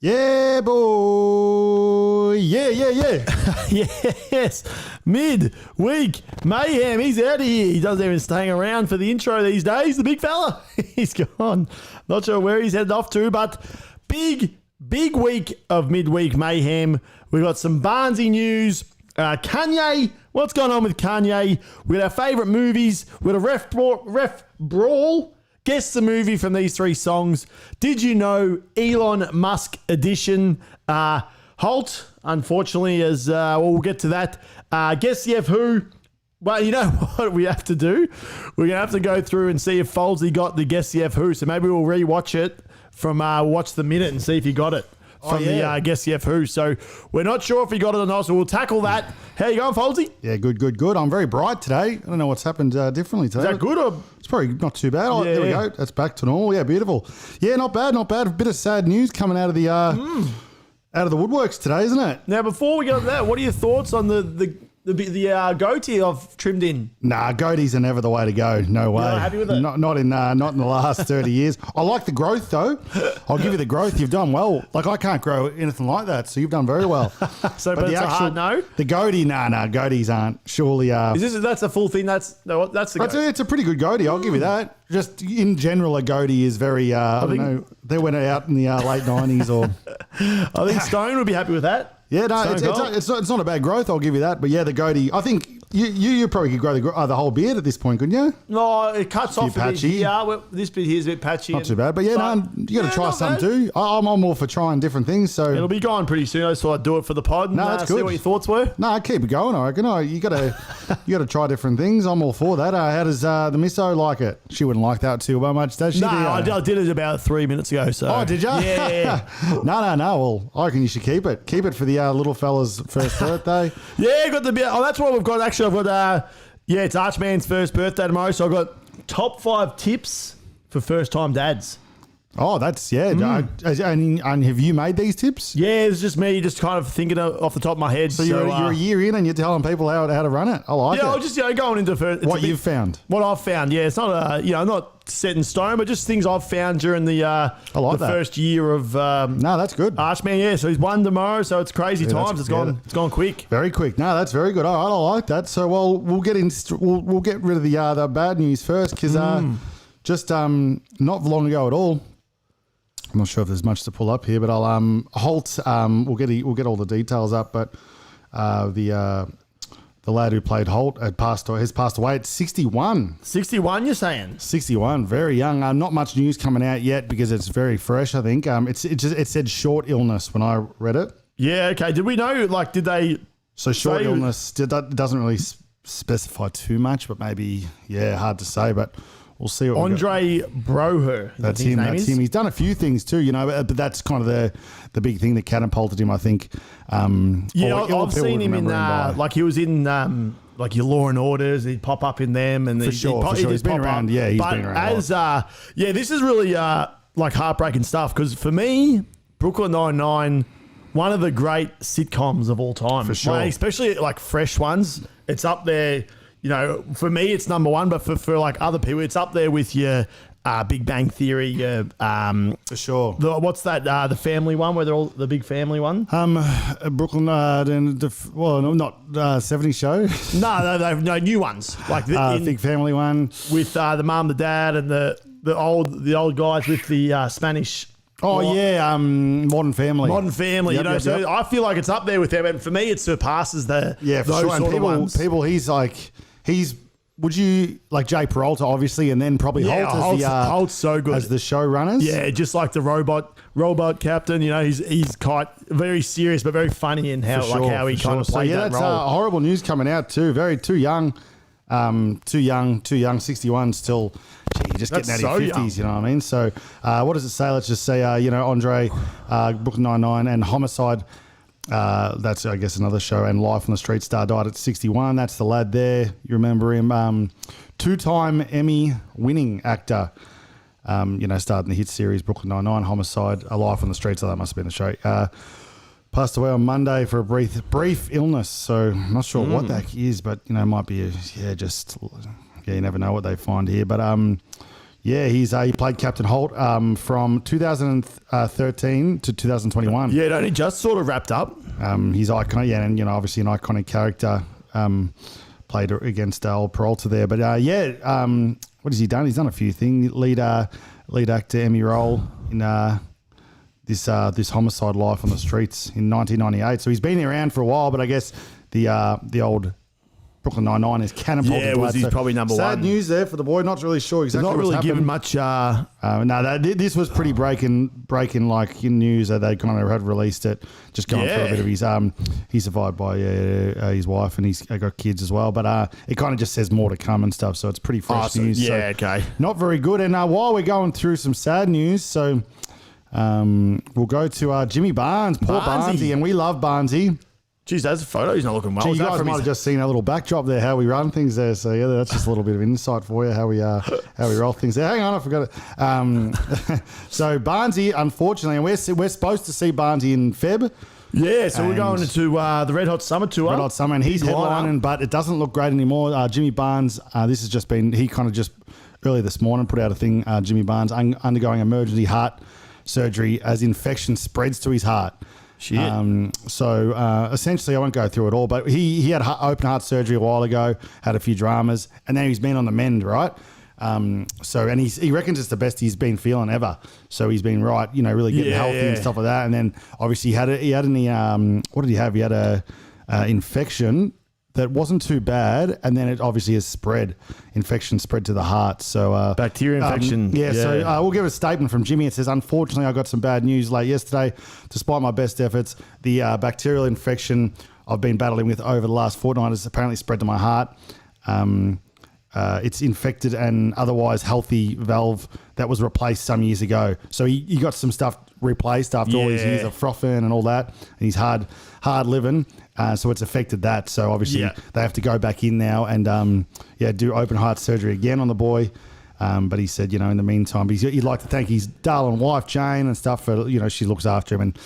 Yeah, boy. Yeah. Yes. Midweek Mayhem. He's out of here. He doesn't even staying around for the intro these days. The big fella. He's gone. Not sure where he's headed off to, but big week of Midweek Mayhem. We've got some Barnesy news. Kanye. What's going on with Kanye? We got our favourite movies. We got a ref Brawl. Guess the movie from these three songs. Did you know Elon Musk edition? Halt, unfortunately, as we'll get to that. Guess the F who? Well, you know what we have to do? We're going to have to go through and see if Fouldzy got the Guess the F who. So maybe we'll rewatch it from Watch the Minute and see if he got it from the Guess the F who. So we're not sure if he got it or not, so we'll tackle that. How you going, Fouldzy? Yeah, good. I'm very bright today. I don't know what's happened differently today. Is that good or? It's probably not too bad. Oh, there we go. That's back to normal. Yeah, beautiful. Yeah, not bad. A bit of sad news coming out of the woodworks today, isn't it? Now, before we go to that, what are your thoughts on the goatee I've trimmed in? Nah, goatees are never the way to go. No way. You're not happy with it? Not in the last 30 years. I like the growth though. I'll give you the growth. You've done well. Like I can't grow anything like that, so you've done very well. So, but it's a hard no. The goatee, goatees aren't. Surely. That's a full thing. That's the goatee. It's a pretty good goatee. I'll give you that. Just in general, a goatee is very. I don't know. They went out in the late 90s or. I think Stone would be happy with that. Yeah, no, it's not a bad growth. I'll give you that. But yeah, the goatee. I think you probably could grow the whole beard at this point, couldn't you? No, it cuts off a bit here. This bit here is a bit patchy. Not too bad. But yeah, you got to try something too. I'm all for trying different things. So it'll be gone pretty soon. I just thought I'd do it for the pod. No, that's good. See what your thoughts were. No, keep it going. I reckon. You got to try different things. I'm all for that. How does the misso like it? She wouldn't like that too much, does she? No, I did it about 3 minutes ago. So. Oh, did you? Yeah. No. Well, I reckon you should keep it. Keep it for the little fella's first birthday. Yeah, got the. Oh, that's what we've got. Actually, I've got. It's Archman's first birthday tomorrow, so I've got top 5 tips for first-time dads. Oh, that's, And have you made these tips? Yeah, it's just me just kind of thinking off the top of my head. So you're a year in and you're telling people how to run it. I like it. Yeah, I'm just going into what you've found. What I've found, yeah. It's not, not set in stone, but just things I've found during the first year of no, that's good. Archman, yeah. So he's 1 tomorrow, so it's crazy times. It's gone quick. Very quick. No, that's very good. All right, I like that. So we'll get rid of the bad news first because just not long ago at all. I'm not sure if there's much to pull up here, but I'll Holt. We'll get all the details up. But the lad who played Holt has passed away at 61. 61, you're saying? 61, very young. Not much news coming out yet because it's very fresh. I think it said short illness when I read it. Yeah. Okay. Did we know? Like, did they? So short illness doesn't really specify too much, but maybe hard to say, but. We'll see what Andre Braughter. That's him. He's done a few things too, but that's kind of the big thing that catapulted him, I think. I've seen him in like he was in like your Law and Orders. He'd pop up in them, and for sure. He's been around. Yeah, he's been around. This is really like heartbreaking stuff because for me, Brooklyn Nine-Nine, one of the great sitcoms of all time. For sure, especially like fresh ones. It's up there. For me, it's number one, but for like other people, it's up there with your Big Bang Theory. For sure. What's that? The family one, where they're all the big family one. Brooklyn, not 70 Show. No, new ones like the big family one with the mum, the dad, and the old guys with the Spanish. Oh yeah, Modern Family. Modern Family, yep. I feel like it's up there with them, and for me, it surpasses the for sure. And people, he's would you like Jay Peralta, obviously, and then probably Holt as Holt's so good as the showrunners? Yeah, just like the robot captain. You know, he's quite very serious but very funny in how how he kind of played that role. That's horrible news coming out too. Too young, 61 still. Gee, just getting out of your 50s, you know what I mean? So, what does it say? Let's just say, Andre, Brooklyn Nine-Nine, and Homicide. That's, I guess, another show. And Life on the Street star died at 61. That's the lad there. You remember him. Two-time Emmy-winning actor. Starred in the hit series Brooklyn Nine-Nine, Homicide, A Life on the Street. So that must have been the show. Passed away on Monday for a brief illness. So I'm not sure what that is, but, might be, you never know what they find here. But, he played Captain Holt from 2013 to 2021. Yeah, it only just sort of wrapped up. He's iconic, and obviously an iconic character. Played against old Peralta there, but what has he done? He's done a few things. Lead actor Emmy role in this Homicide Life on the Streets in 1998. So he's been around for a while, but I guess the old Brooklyn Nine-Nine is cannonball. Yeah, he's probably number one. Sad news there for the boy. Not really sure exactly. Not really what's given happened. much. This was pretty breaking like in news that they kind of had released it. Just going through a bit of his. He's survived by his wife and he's got kids as well. But it kind of just says more to come and stuff. So it's pretty fresh news. Yeah, so okay. Not very good. And while we're going through some sad news, so we'll go to Jimmy Barnes, poor Barnesy, and we love Barnesy. Geez, that's a photo. He's not looking well. You guys might have just seen a little backdrop there, how we run things there. So yeah, that's just a little bit of insight for you, how we roll things there. Hang on, I forgot it. So Barnesy, unfortunately, and we're supposed to see Barnesy in Feb. Yeah, so we're going into the Red Hot Summer Tour. Red Hot Summer, and he's headlining, but it doesn't look great anymore. Jimmy Barnes, this has just been, he kind of just early this morning put out a thing, Jimmy Barnes undergoing emergency heart surgery as infection spreads to his heart. Shit. Essentially, I won't go through it all, but he had open heart surgery a while ago, had a few dramas, and then he's been on the mend, right? And he reckons it's the best he's been feeling ever. So he's been really getting healthy and stuff like that. And then obviously he had what did he have? He had a infection that wasn't too bad, and then it obviously has spread. Infection spread to the heart. So bacteria infection. So we'll give a statement from Jimmy. It says, unfortunately, I got some bad news late yesterday. Despite my best efforts, the bacterial infection I've been battling with over the last fortnight has apparently spread to my heart. It's infected an otherwise healthy valve that was replaced some years ago. So he got some stuff replaced after all these years of frothing and all that. And he's hard living. So it's affected that. So obviously they have to go back in now and do open heart surgery again on the boy. But he said, in the meantime, he'd like to thank his darling wife, Jane, and stuff for, she looks after him. And,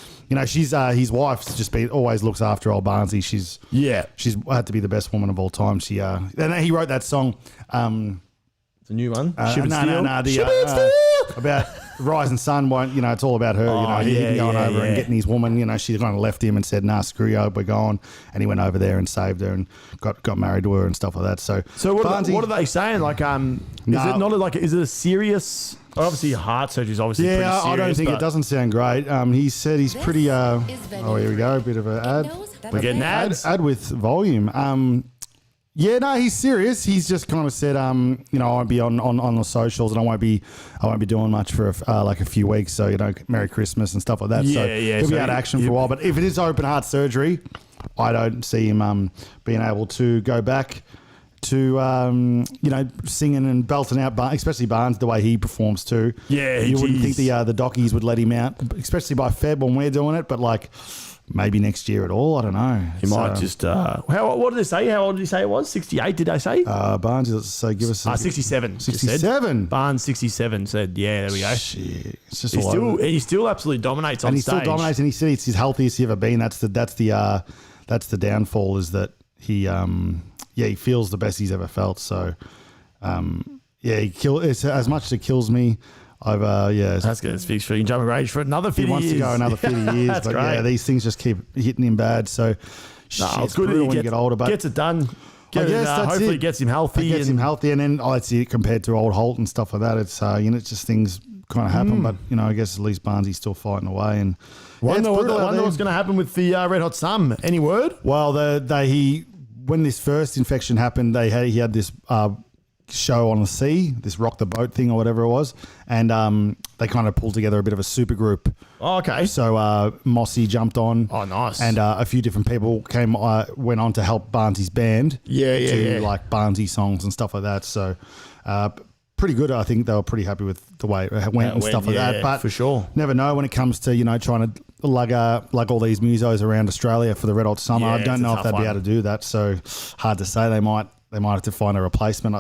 she's his wife's just always looks after old Barnesy. She's had to be the best woman of all time. And he wrote that song. The new one? About Rising Sun won't, it's all about her, going over and getting his woman, she kind of left him and said, nah, screw you, we're going. And he went over there and saved her and got married to her and stuff like that. So what are they saying? Like, is it a serious, obviously heart surgery is obviously pretty serious. I don't think it doesn't sound great. He said he's pretty, here we go, a bit of an ad. We're getting ads. Ad with volume. He's serious. He's just kind of said, I won't be on the socials and I won't be doing much for a few weeks. So, Merry Christmas and stuff like that. He'll be out of action for a while. But if it is open heart surgery, I don't see him being able to go back to singing and belting out, especially Barnes the way he performs too. Yeah, you wouldn't think the dockies would let him out, especially by Feb when we're doing it. But maybe next year at all. I don't know. He might just. What did they say? How old did he say it was? 68, did they say? Barnes, let's say, give us 67. 67. Barnes, 67, said, yeah, there we go. Shit. It's just he still absolutely dominates on stage. And he still dominates, and he said it's his healthiest he's ever been. That's the downfall, is that he feels the best he's ever felt. So, it's as much as it kills me. That's good. It's fixed for you. Can jump a range for another 50 years. He wants to go another 50 years. That's but great. These things just keep hitting him bad. So it's good when you get older, but gets it done. Hopefully it gets him healthy. And then that's it compared to old Holt and stuff like that. It's it's just things kind of happen. But I guess at least Barnesy's still fighting away. And wonder what's going to happen with the Red Hot Sun. Any word? Well, when this first infection happened, he had this show on the sea, this rock the boat thing or whatever it was, and they kind of pulled together a bit of a super group. Oh, okay. So Mossy jumped on. Oh, nice. And a few different people went on to help Barnsley's band. Yeah. Like Barnsley songs and stuff like that. So pretty good. I think they were pretty happy with the way it went and stuff like that. But for sure, never know when it comes to trying to lug all these musos around Australia for the Red Hot Summer. I don't know if they'd be able to do that. So hard to say. They might have to find a replacement.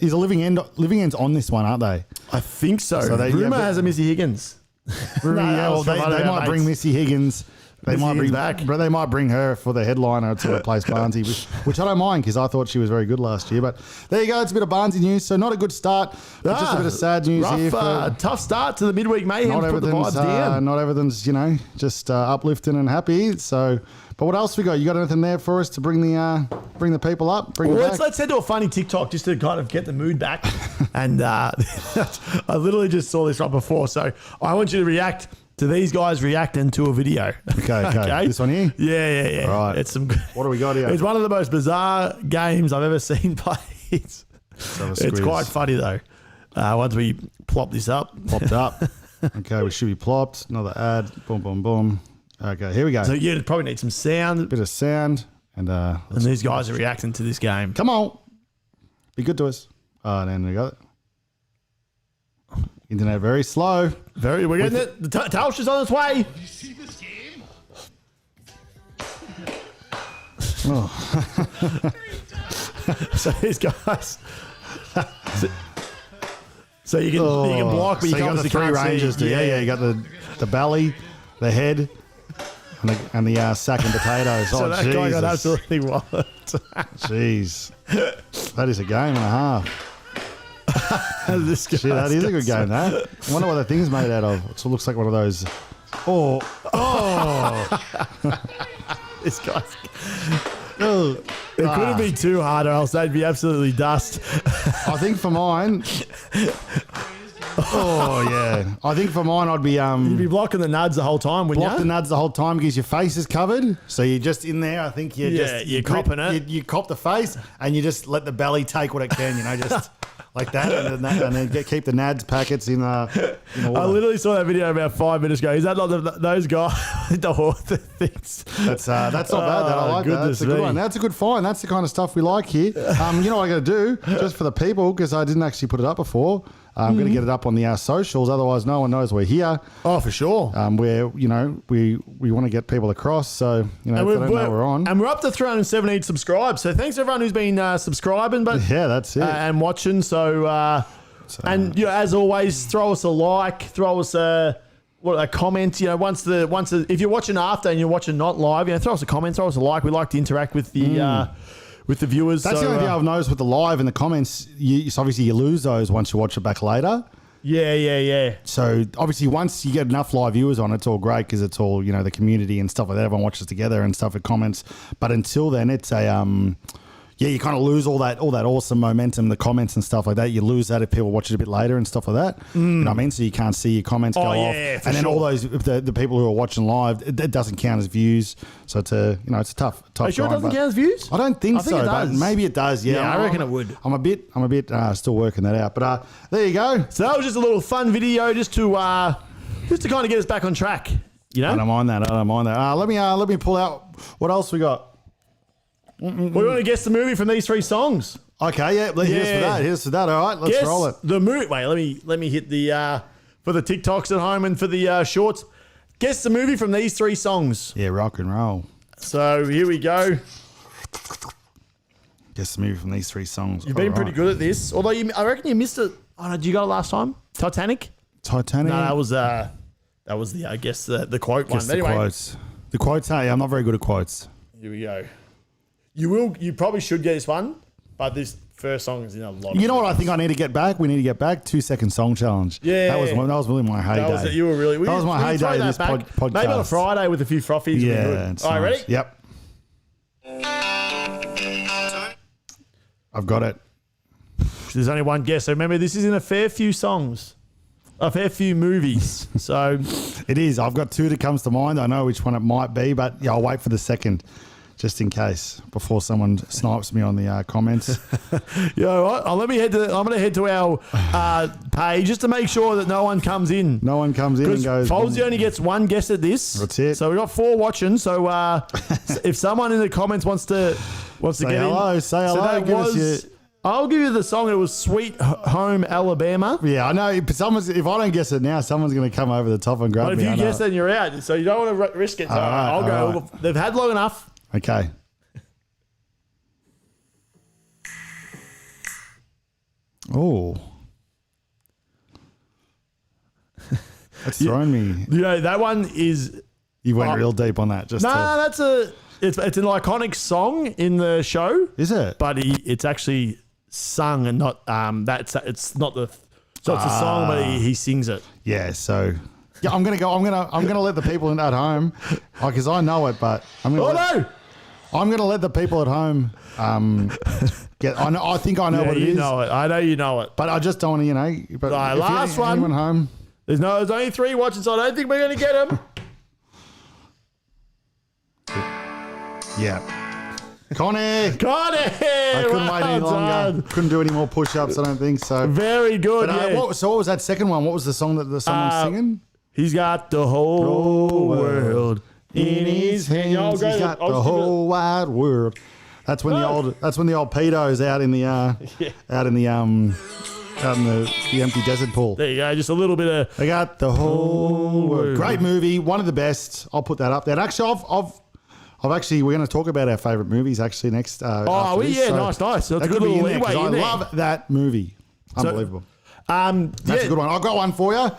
Is a Living End's on this one, aren't they? I think so. Rumour has a Missy Higgins. They might bring Missy Higgins. They might bring her for the headliner to replace Barnsley, which I don't mind because I thought she was very good last year. But there you go. It's a bit of Barnsley news. So not a good start. But just a bit of sad news here. Tough start to the midweek mayhem. Put the vibes down. Not everything's just uplifting and happy. So, but what else we got? You got anything there for us to bring the people up? Let's head to a funny TikTok just to kind of get the mood back. And I literally just saw this right before, so I want you to react to these guys reacting to a video. Okay. This one here? Yeah. All right. What do we got here? It's one of the most bizarre games I've ever seen played. It's quite funny though. Once we plop this up. Plopped up. Okay, we should be plopped. Another ad. Boom, boom, boom. Okay, here we go. So yeah, it probably need some sound. Bit of sound. And these guys are reacting to this game. Come on. Be good to us. Oh, and then we got it. Internet very slow. We're getting it. The Tausch is on its way. Have you seen this game? So these guys. So you can block, but so you got the three ranges. Yeah. You got the belly, the head, and the sack and potatoes. So that guy got absolutely wild. Jeez, that is a game and a half. That is a good game. That. I wonder what the thing's made out of. It looks like one of those. Oh! This guy's. It couldn't be too hard, or else they'd be absolutely dust. I think for mine. Oh yeah, I think for mine I'd be You'd be blocking the nuds the whole time, wouldn't you? Block the nuds the whole time because your face is covered. So you're just in there. I think you're copping it. You cop the face and you just let the belly take what it can. Just like that, and then keep the nads packets in water. I literally saw that video about 5 minutes ago. Is that not those guys with the water things? That's not bad. I like that. That's a good one. That's a good find. That's the kind of stuff we like here. You know what I got to do just for the people because I didn't actually put it up before. I'm going to get it up on the socials. Otherwise, no one knows we're here. Oh, for sure. Where we want to get people across. So if they don't know we're on, and we're up to 317 subscribes. So thanks everyone who's been subscribing, but yeah, that's it, and watching. So as always, throw us a like, throw us a comment. If you're watching after and you're watching not live, throw us a comment, throw us a like. We like to interact with the. With the viewers. That's the only thing I've noticed with the live and the comments. Obviously, you lose those once you watch it back later. Yeah. So obviously, once you get enough live viewers on, it's all great because it's all the community and stuff like that. Everyone watches together and stuff with comments. But until then, it's a you kind of lose all that awesome momentum, the comments and stuff like that. You lose that if people watch it a bit later and stuff like that. You know what I mean? So you can't see your comments go off. And then all those the people who are watching live, it doesn't count as views. So it's a tough. Are you sure it doesn't count as views? I don't think so, but maybe it does. Yeah, I reckon it would. I'm a bit still working that out. But there you go. So that was just a little fun video, just to kind of get us back on track. I don't mind that. Let me pull out what else we got. We want to guess the movie from these 3 songs. Okay, here's for that. All right, let's roll it. The movie. Wait, let me hit the for the TikToks at home and for the shorts. Guess the movie from these 3 songs. Yeah, rock and roll. So here we go. Guess the movie from these 3 songs. You've been pretty good at this. Although I reckon you missed it. Oh no, did you got it last time? Titanic. No, that was the I guess the quote one. Anyway, the quotes. Hey, I'm not very good at quotes. Here we go. You probably should get this one, but this first song is in a lot. You know what I think I need to get back? We need to get back 2-second song challenge. Yeah, that was really my heyday. That was my heyday. This podcast. Maybe on a Friday with a few frothies. Yeah. All right, ready? Yep. I've got it. There's only one guess. So remember, this is in a fair few songs, a fair few movies. So it is. I've got 2 that comes to mind. I know which one it might be, but I'll wait for the second. just in case, before someone snipes me on the comments. Let me head to. I'm going to head to our page just to make sure that no one comes in. No one comes in and goes. Fouldzy only gets one guess at this. That's it. So we've got 4 watching. So if someone in the comments wants to say get hello, in, say hello. I'll give you the song. It was "Sweet Home Alabama." Yeah, I know. If I don't guess it now, someone's going to come over the top and grab me. But if you guess it, then you're out. So you don't want to risk it. So I'll go. Right. They've had long enough. Okay. Oh. That's thrown me. That one is... You went real deep on that. That's it's an iconic song in the show. Is it? But it's actually sung and not it's not the song, but he sings it. Yeah, so yeah, I'm gonna let the people at home, because I know it, but I'm gonna let the people at home get. I think I know what it is. Know it. I know you know it, but I just don't want to. But last one. Anyone home? There's only 3 watching, so I don't think we're gonna get them. Yeah. Kanye! I couldn't wait any longer. Couldn't do any more push-ups, I don't think so. Very good. But, what was that second one? What was the song that someone's singing? He's got the whole world in his hands. He's got the whole wide world. That's when the old pedos out in the empty desert pool. There you go. Just a little bit of. They got the whole world. Great movie. One of the best. I'll put that up there. And actually, we're going to talk about our favourite movies actually next. Nice. That's a good little leeway in there. I love that movie. Unbelievable. That's a good one. I've got one for you.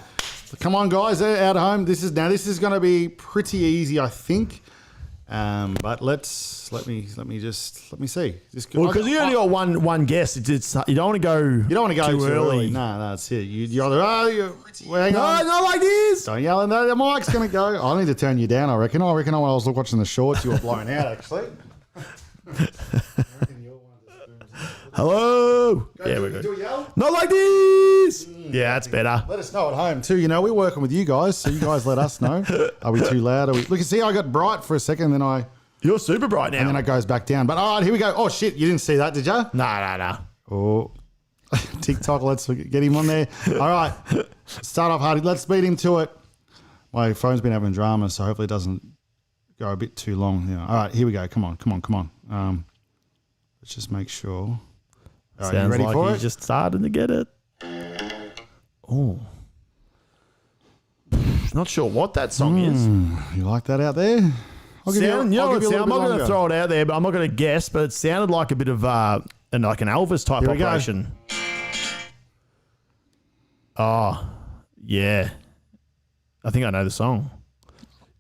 Come on, guys, out at home. This is going to be pretty easy, I think. But let me see. Because you only got one guess. It's you don't want to go too early. No, that's it. You either hang on. Not like this. Don't yell. The mic's going to go. I need to turn you down. I reckon when I was watching the shorts, you were blown out. Actually. Hello. We're good. Do a yell? Not like this. Yeah, that's better. Let us know at home too. We're working with you guys, so you guys let us know. Are we too loud? Look, see, I got bright for a second, then You're super bright now. And then it goes back down. But all right, here we go. Oh shit, you didn't see that, did you? No. Oh, TikTok. Let's get him on there. All right, start off hard. Let's beat him to it. My phone's been having drama, so hopefully it doesn't go a bit too long. All right, here we go. Come on. Let's just make sure. All right, sounds ready like for he's it? just starting to get it. Oh. Not sure what that song is. You like that out there? I'm not going to throw it out there, but I'm not going to guess, but it sounded like a bit of like an Elvis type operation. Oh, yeah. I think I know the song.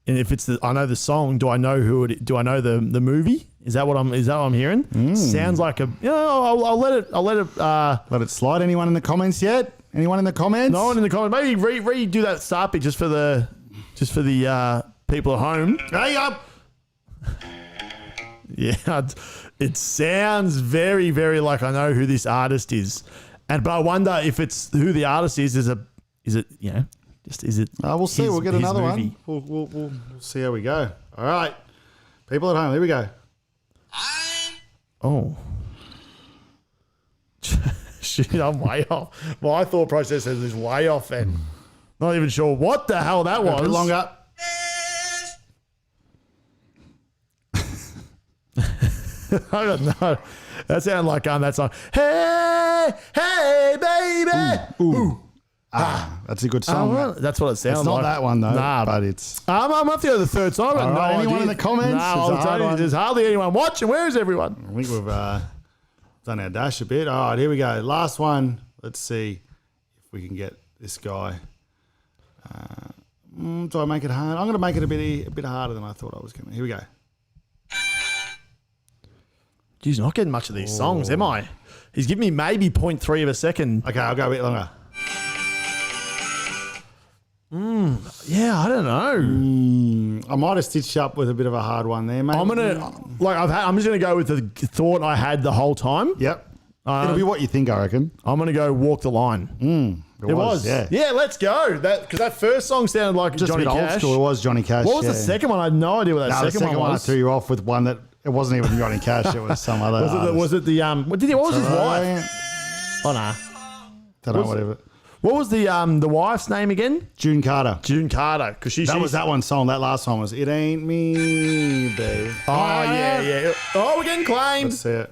And if I know the song, do I know do I know the movie? Is that what I'm hearing? Sounds like I'll let it slide. Anyone in the comments yet? Anyone in the comments? No one in the comments. Maybe redo that start bit just for the people at home. Hey up. Yeah, it sounds very, very like I know who this artist is, but I wonder if it's who the artist is. Is it We'll see. We'll get another movie? One. We'll see how we go. All right, people at home. Here we go. Oh. Shit, I'm way off. My thought process is way off, and not even sure what the hell that was. A bit longer. I don't know. That sounded like that song. Hey, baby. Ooh. That's a good song. That's what it sounds like. It's not that one though. Nah, but it's. I'm up to the third song. All right, anyone in the comments? There's hardly anyone watching. Where is everyone? I think we've done our dash a bit. All right, here we go. Last one. Let's see if we can get this guy. Do I make it hard? I'm going to make it a bit harder than I thought I was going to. Here we go. Geez, not getting much of these songs, am I? He's giving me maybe 0.3 of a second. Okay, I'll go a bit longer. Yeah, I don't know. I might have stitched up with a bit of a hard one there, mate. I'm just gonna go with the thought I had the whole time. Yep. It'll be what you think, I reckon. I'm gonna go Walk the Line. It was. Yeah, let's go. Because that first song sounded like just Johnny a bit Cash. old school. It was Johnny Cash. What was the second one? I had no idea what that second one was. I threw you off with one that It wasn't even Johnny Cash. It was some other. Was it the what was his wife? Oh no. Don't know, whatever. What was the wife's name again? June Carter. June Carter, because That was that one song. That last one was "It Ain't Me, Babe." Oh yeah. Oh, we're getting claimed. That's it.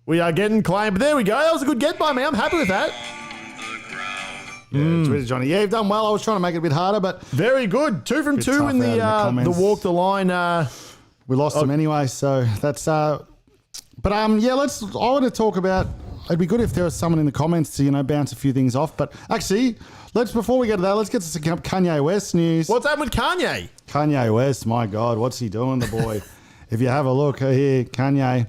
We are getting claimed. But there we go. That was a good get by me. I'm happy with that. Yeah, Twitter Johnny. Yeah, you've done well. I was trying to make it a bit harder, but Very good. 2 from 2 in the comments. walk the line. we lost them anyway. So that's. But yeah, I want to talk about. It'd be good if there was someone in the comments to bounce a few things off. But actually, before we get to that, let's get to some Kanye West news. What's happened with Kanye? Kanye West, my God, what's he doing, the boy? If you have a look here, Kanye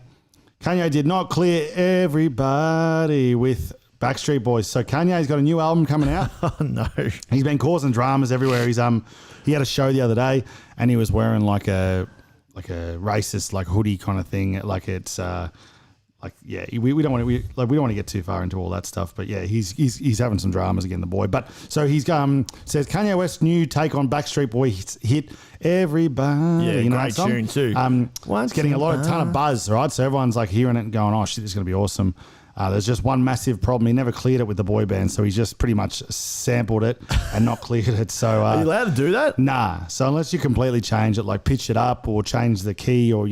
did not clear everybody with Backstreet Boys. So Kanye's got a new album coming out. Oh no, he's been causing dramas everywhere. He had a show the other day and he was wearing like a racist hoodie kind of thing. Like it's we don't want to get too far into all that stuff. But yeah, he's having some dramas again, the boy. But so he's says Kanye West's new take on Backstreet Boys hit everybody. Yeah, great tune too. It's getting a ton of buzz, right? So everyone's hearing it and going, "Oh shit, this is going to be awesome." There's just one massive problem. He never cleared it with the boy band, so he just pretty much sampled it and not cleared it. So are you allowed to do that? Nah. So unless you completely change it, like pitch it up or change the key, or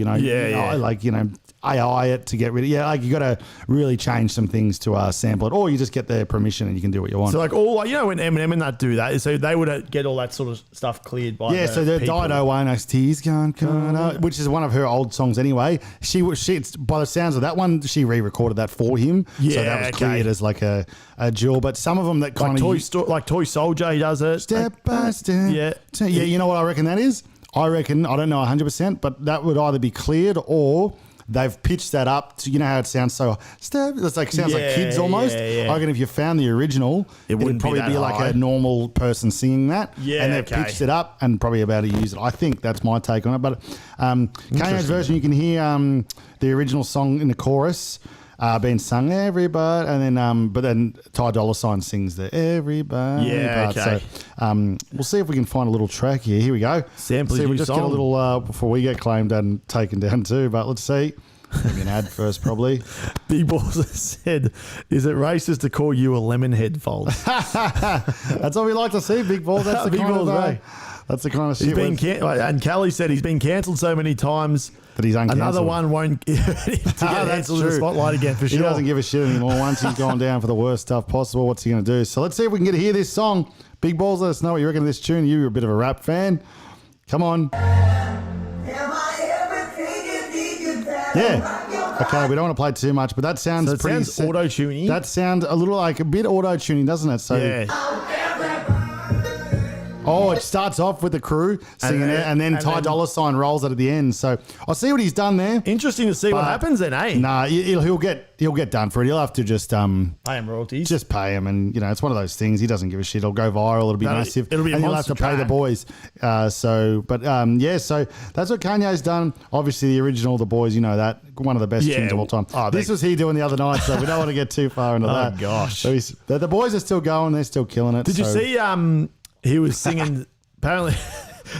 AI it to get rid of. Yeah, you got to really change some things to sample it, or you just get their permission and you can do what you want. So when Eminem and that do that, so they would get all that sort of stuff cleared by. Yeah, so the Dido one, he's gone, which is one of her old songs anyway. She by the sounds of that one, she re-recorded that for him. Yeah, so that was cleared as a jewel. But some of them that kind of Toy Soldier, he does it step by step. Yeah. You know what I reckon that is? I don't know 100%, but that would either be cleared or they've pitched that up to, how it sounds so step. It's sounds like kids almost. Yeah. I reckon if you found the original, it would probably be like a normal person singing that. Yeah, and they've pitched it up and probably about to use it. I think that's my take on it. But Kanye's version, you can hear the original song in the chorus being sung everybody, and then but then Ty Dolla $ign sings the everybody part. Okay. So we'll see if we can find a little track here. Here we go. Sample see if we your just song. get a little before we get claimed and taken down too. But let's see. Maybe an ad first, probably. Big Balls said, "Is it racist to call you a lemon head, Fouldzy?" That's what we like to see, Big Balls. That's the Big kind Balls, of right? That's the kind of shit. And Kelly said he's been cancelled so many times that he's uncancelled. Another one won't get cancelled in the spotlight again for sure. He doesn't give a shit anymore. Once he's gone down for the worst stuff possible, what's he going to do? So let's see if we can get to hear this song. Big Balls, let us know what you reckon of this tune. You're a bit of a rap fan. Come on. Yeah. Okay, we don't want to play too much, but that sounds pretty... sounds auto-tuning. That sounds a little like a bit auto-tuning, doesn't it? So yeah. Oh, it starts off with the crew singing it, and then Ty Dolla $ign rolls it at the end. So I'll see what he's done there. Interesting to see what happens then, eh? Nah, he'll get done for it. He'll have to just pay him royalties. Just pay him, and it's one of those things. He doesn't give a shit. It'll go viral. It'll be massive. It'll be a and he'll have monster to pay track. the boys. So that's what Kanye's done. Obviously, the original, The Boys, that one of the best tunes of all time. This was he doing the other night, so we don't want to get too far into that. Oh gosh, so the boys are still going. They're still killing it. Did you see? He was singing. Apparently,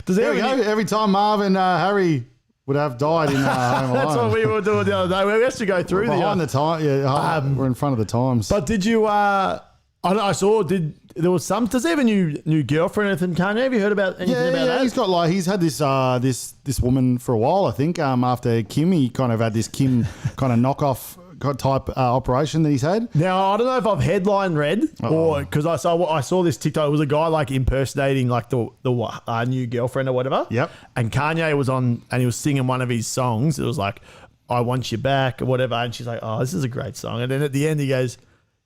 there we go. Every time Marv and Harry would have died in Home Alone. That's what we were doing the other day. We have to go through behind the time. Yeah, we're in front of the times. But did you? I saw. There was some? Does he have a new girlfriend or anything? Kanye, have you heard about anything about that? He's got he's had this woman for a while. I think after Kim, he kind of had this Kim kind of knockoff type operation that he's had. Now I don't know if I've headline read or because I saw this TikTok. It was a guy impersonating the new girlfriend or whatever. Yep. And Kanye was on and he was singing one of his songs. It was like, "I want you back" or whatever. And she's like, "Oh, this is a great song." And then at the end he goes,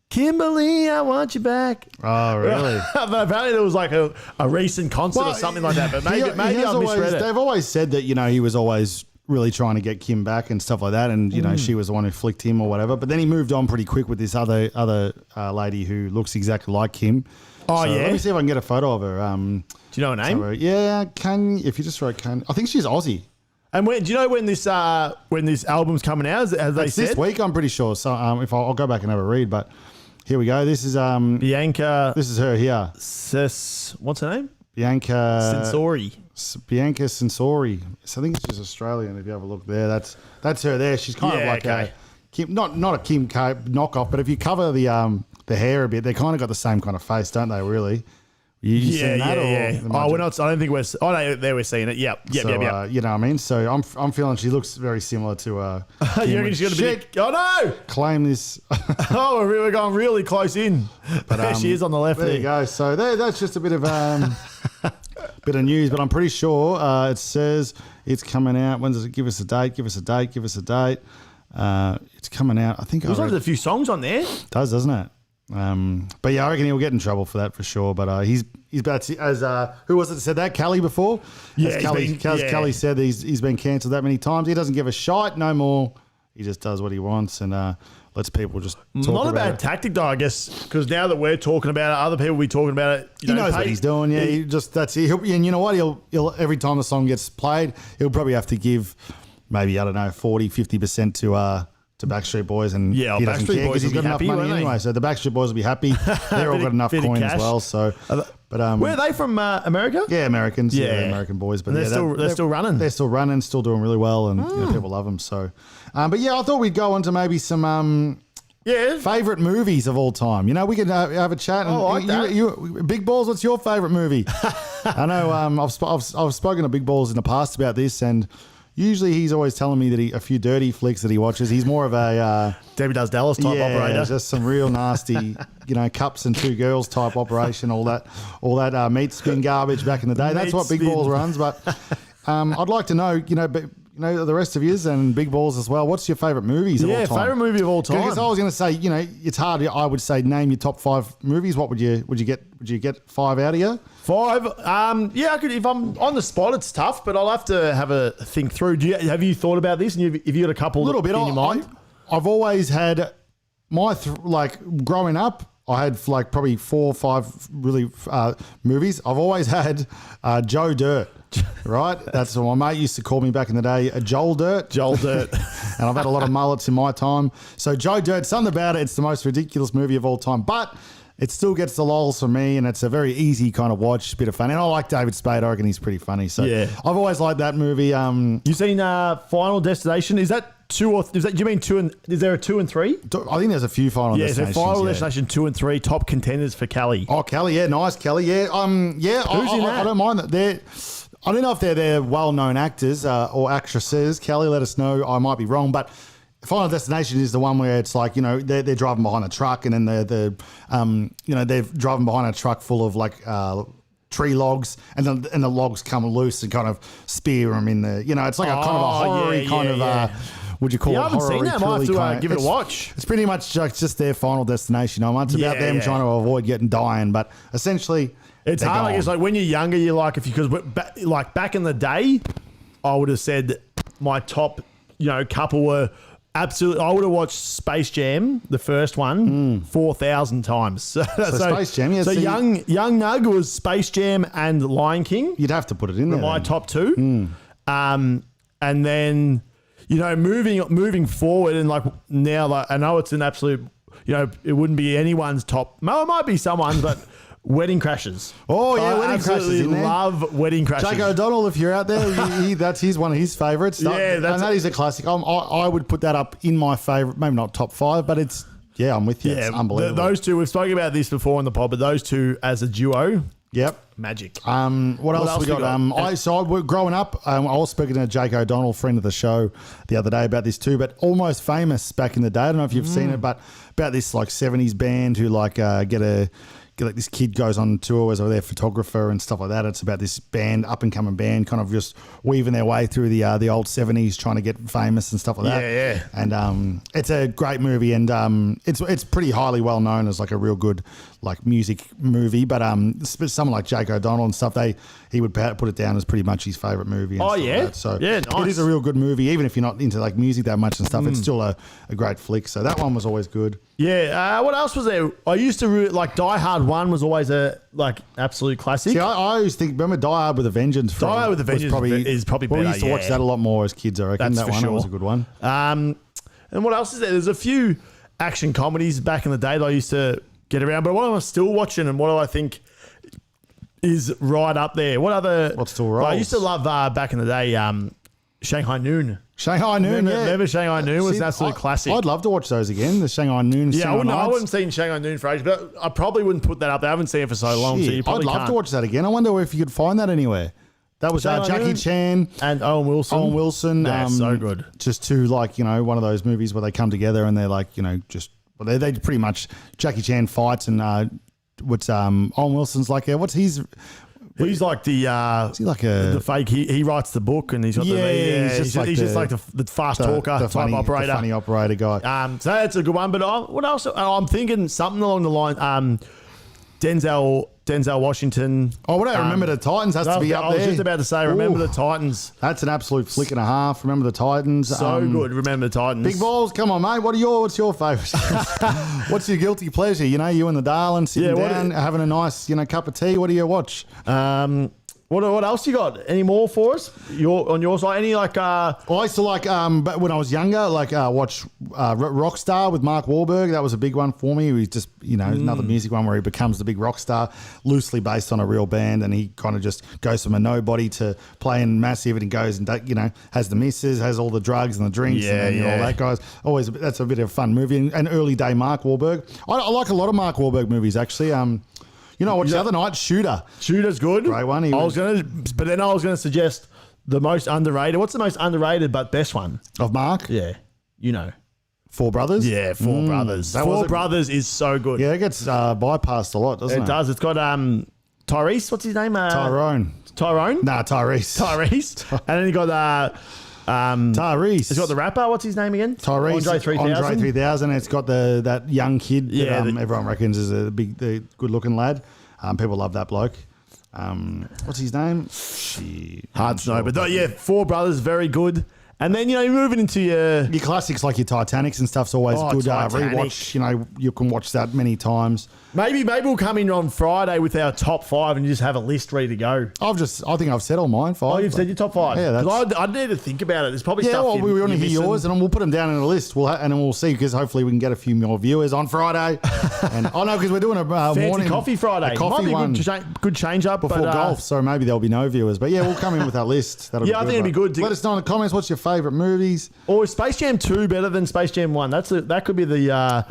"Kimberly, I want you back." Oh, really? But apparently there was a recent concert or something like that. But maybe I misread it. They've always said that he was always really trying to get Kim back and stuff like that, and she was the one who flicked him or whatever. But then he moved on pretty quick with this other lady who looks exactly like Kim. Oh, yeah. Let me see if I can get a photo of her. Do you know her name? If you just wrote I think she's Aussie. And do you know when this album's coming out? As they said this week, I'm pretty sure. So if I'll go back and have a read, but here we go. This is Bianca. This is her here. What's her name? Bianca Sensori. Bianca Sensori. So I think she's Australian. If you have a look there, that's her there. She's kind of like a Kim, not a Kim K knockoff, but if you cover the hair a bit, they kind of got the same kind of face, don't they? Really. You seen that? Oh, we're not. I don't think we're. Oh, no, there we're seeing it. Yep. You know what I mean? So I'm feeling she looks very similar to. You reckon she's going to be? Oh no! Claim this. Oh, we're going really close in. But there she is on the left. There you go. So that's just a bit of bit of news, but I'm pretty sure it says it's coming out. When does it give us a date? Give us a date. Give us a date. It's coming out. I think there's a few songs on there. It does, doesn't it? But yeah, I reckon he'll get in trouble for that for sure. But he's about to, as who was it that said that? Kelly before? Yeah, Kelly said he's been cancelled that many times. He doesn't give a shite no more. He just does what he wants and lets people just talk about it. Not a bad tactic though, I guess, because now that we're talking about it, other people will be talking about it. He knows what he's doing. Yeah, and you know what? He'll every time the song gets played, he'll probably have to give maybe 40-50% to Backstreet Boys, and he doesn't care because he's got enough money anyway. So the Backstreet Boys will be happy. They're all got enough coin as well. So, but where are they from? America? Yeah, Americans. Yeah, they're American boys. But they're still running. They're still running, still doing really well, and people love them. So, but yeah, I thought we'd go on to maybe some favorite movies of all time. You know, we could have a chat. And like that. Big Balls. What's your favorite movie? I know I've spoken to Big Balls in the past about this, and usually he's always telling me that a few dirty flicks that he watches. He's more of a Debbie Does Dallas type operator. Just some real nasty, cups and two girls type operation. All that meat spin garbage back in the day. That's what Big Balls runs. But I'd like to know, the rest of yous and Big Balls as well. What's your favourite movies of all time? Favourite movie of all time. Because I was going to say, it's hard. I would say name your top 5 movies. What would you get? Would you get 5 out of you? 5? I could. If I'm on the spot, it's tough, but I'll have to have a think through. Have you thought about this? And have you got a couple? A little bit in your mind. I've always had growing up. I had probably 4 or 5 really movies. I've always had Joe Dirt. Right? That's what my mate used to call me back in the day, Joel Dirt. Joel Dirt. And I've had a lot of mullets in my time. So Joe Dirt, something about it, it's the most ridiculous movie of all time. But it still gets the lols for me, and it's a very easy kind of watch, bit of fun. And I like David Spade. I reckon he's pretty funny. So I've always liked that movie. You seen Final Destination? Is that 2 or do you mean 2 and is there a 2 and 3? I think there's a few Final Destinations. So Final Destination 2 and 3 top contenders for Kelly. Oh, Kelly, yeah, nice Kelly, yeah. Who's in that? I don't mind that. I don't know if they're well-known actors or actresses. Kelly, let us know. I might be wrong, but Final Destination is the one where it's like, they're driving behind a truck, and then they're driving behind a truck full of tree logs, and the logs come loose and kind of spear them in the, it's like a kind of a horror kind of. Would you call it horror? I haven't seen that. I might have to give it a watch. It's pretty much just their Final Destination. It's about them trying to avoid dying, but essentially. It's hard. It's like when you're younger, you're like, because back in the day, I would have said my top, couple were absolutely. I would have watched Space Jam, the first one, 4,000 times. So Space Jam, yeah. So young Nug was Space Jam and Lion King. You'd have to put it in there. My top 2, and then moving forward, and now, I know it's an absolute, it wouldn't be anyone's top. No, it might be someone's, but. Wedding Crashers. Oh, yeah, Wedding Crashers in there. Love Wedding Crashers. Jake O'Donnell, if you're out there, he's one of his favourites. Yeah, that is a classic. I would put that up in my favourite, maybe not top 5, but it's, I'm with you. Yeah, it's unbelievable. Those two, we've spoken about this before in the pod, but those two as a duo, yep. Magic. What else we got? Growing up, I was speaking to Jake O'Donnell, friend of the show, the other day about this too, but Almost Famous back in the day. I don't know if you've seen it, but about this 70s band who this kid goes on tour as their photographer and stuff like that. It's about this band, up and coming band, kind of just weaving their way through the old 70s, trying to get famous and stuff like that. Yeah. And it's a great movie, and it's pretty highly well known as a real good music movie. But someone like Jake O'Donnell and stuff, he would put it down as pretty much his favourite movie. And yeah. So yeah, nice. It is a real good movie, even if you're not into music that much and stuff. It's still a great flick. So that one was always good. Yeah. What else was there? I used to really Die Hard 1 was always a absolute classic. See, I always think, remember Die Hard with a Vengeance? Die Hard with a Vengeance is probably better. We used to watch that a lot more as kids, I reckon. That's that one sure. was a good one. And what else is there? There's a few action comedies back in the day that I used to get around, but what am I still watching, and what do I think is right up there. What other? What still Well, I rolls? used to love back in the day. Shanghai Noon. Shanghai Noon, Remember Shanghai Noon was an absolute classic. I'd love to watch those again. The Shanghai Noon. Yeah, I Shanghai wouldn't Nights. seen Shanghai Noon for ages, but I probably wouldn't put that up there. I haven't seen it for so long. So you Shit, I'd probably love can't. to watch that again. I wonder if you could find that anywhere. That was Shanghai Jackie Noon Chan. And Owen Wilson. Owen Wilson. Yeah, so good. Just two, like, one of those movies where they come together and they're like, just, well, they pretty much, Jackie Chan fights and Owen Wilson's like, what's his, He's like the is he like a, the fake. He writes the book and he's got he's just like the fast talker the type operator. The funny operator guy. So that's a good one. But what else? I'm thinking something along the line. Denzel Washington. Oh, what I Remember the Titans has to be up there. I was just about to say, Remember the Titans. That's an absolute flick and a half. Remember the Titans. So good. Remember the Titans. Big balls, come on, mate. What's your favourite? What's your guilty pleasure? You and the darling sitting down, having a nice, cup of tea. What do you watch? What else you got? Any more for us? On your side? Any like? I used to but when I was younger, watch Rockstar with Mark Wahlberg. That was a big one for me. He's just another music one where he becomes the big rock star, loosely based on a real band, and he kind of just goes from a nobody to playing massive, and he goes and has the misses, has all the drugs and the drinks, and all that guys. Always that's a bit of a fun movie and early day Mark Wahlberg. I like a lot of Mark Wahlberg movies actually. I watched the other night, Shooter. Shooter's good. Great one. I was gonna suggest the most underrated. What's the most underrated but best one? Of Mark? Yeah. Four Brothers? Yeah, Four Brothers. Four Brothers is so good. Yeah, it gets bypassed a lot, doesn't it? It does. It's got Tyrese. What's his name? Tyrone. Tyrone? Nah, Tyrese. Tyrese. And then you got Tyrese. It's got the rapper. What's his name again? Tyrese. Andre 3000. Andre 3000. It's got that young kid that Yeah, everyone reckons is the good looking lad. People love that bloke. What's his name? Hard to know. But Four Brothers, very good. And then, you're moving into your classics like your Titanics and stuff's always good. Titanic. Rewatch, you can watch that many times. Maybe we'll come in on Friday with our top 5 and just have a list ready to go. I think I've said all mine. 5. Oh, you've said your top 5? Yeah, I need to think about it. There's probably stuff we want to hear missing. yours, and we'll put them down in a list. And then we'll see, because hopefully we can get a few more viewers on Friday. And because we're doing a Fancy morning coffee Friday. a coffee Might be one good change up before but, golf, so maybe there'll be no viewers. But we'll come in with our list. That'll be I think it'd be good. Let us know in the comments what's your favourite movies. Or is Space Jam 2 better than Space Jam 1? That could be the I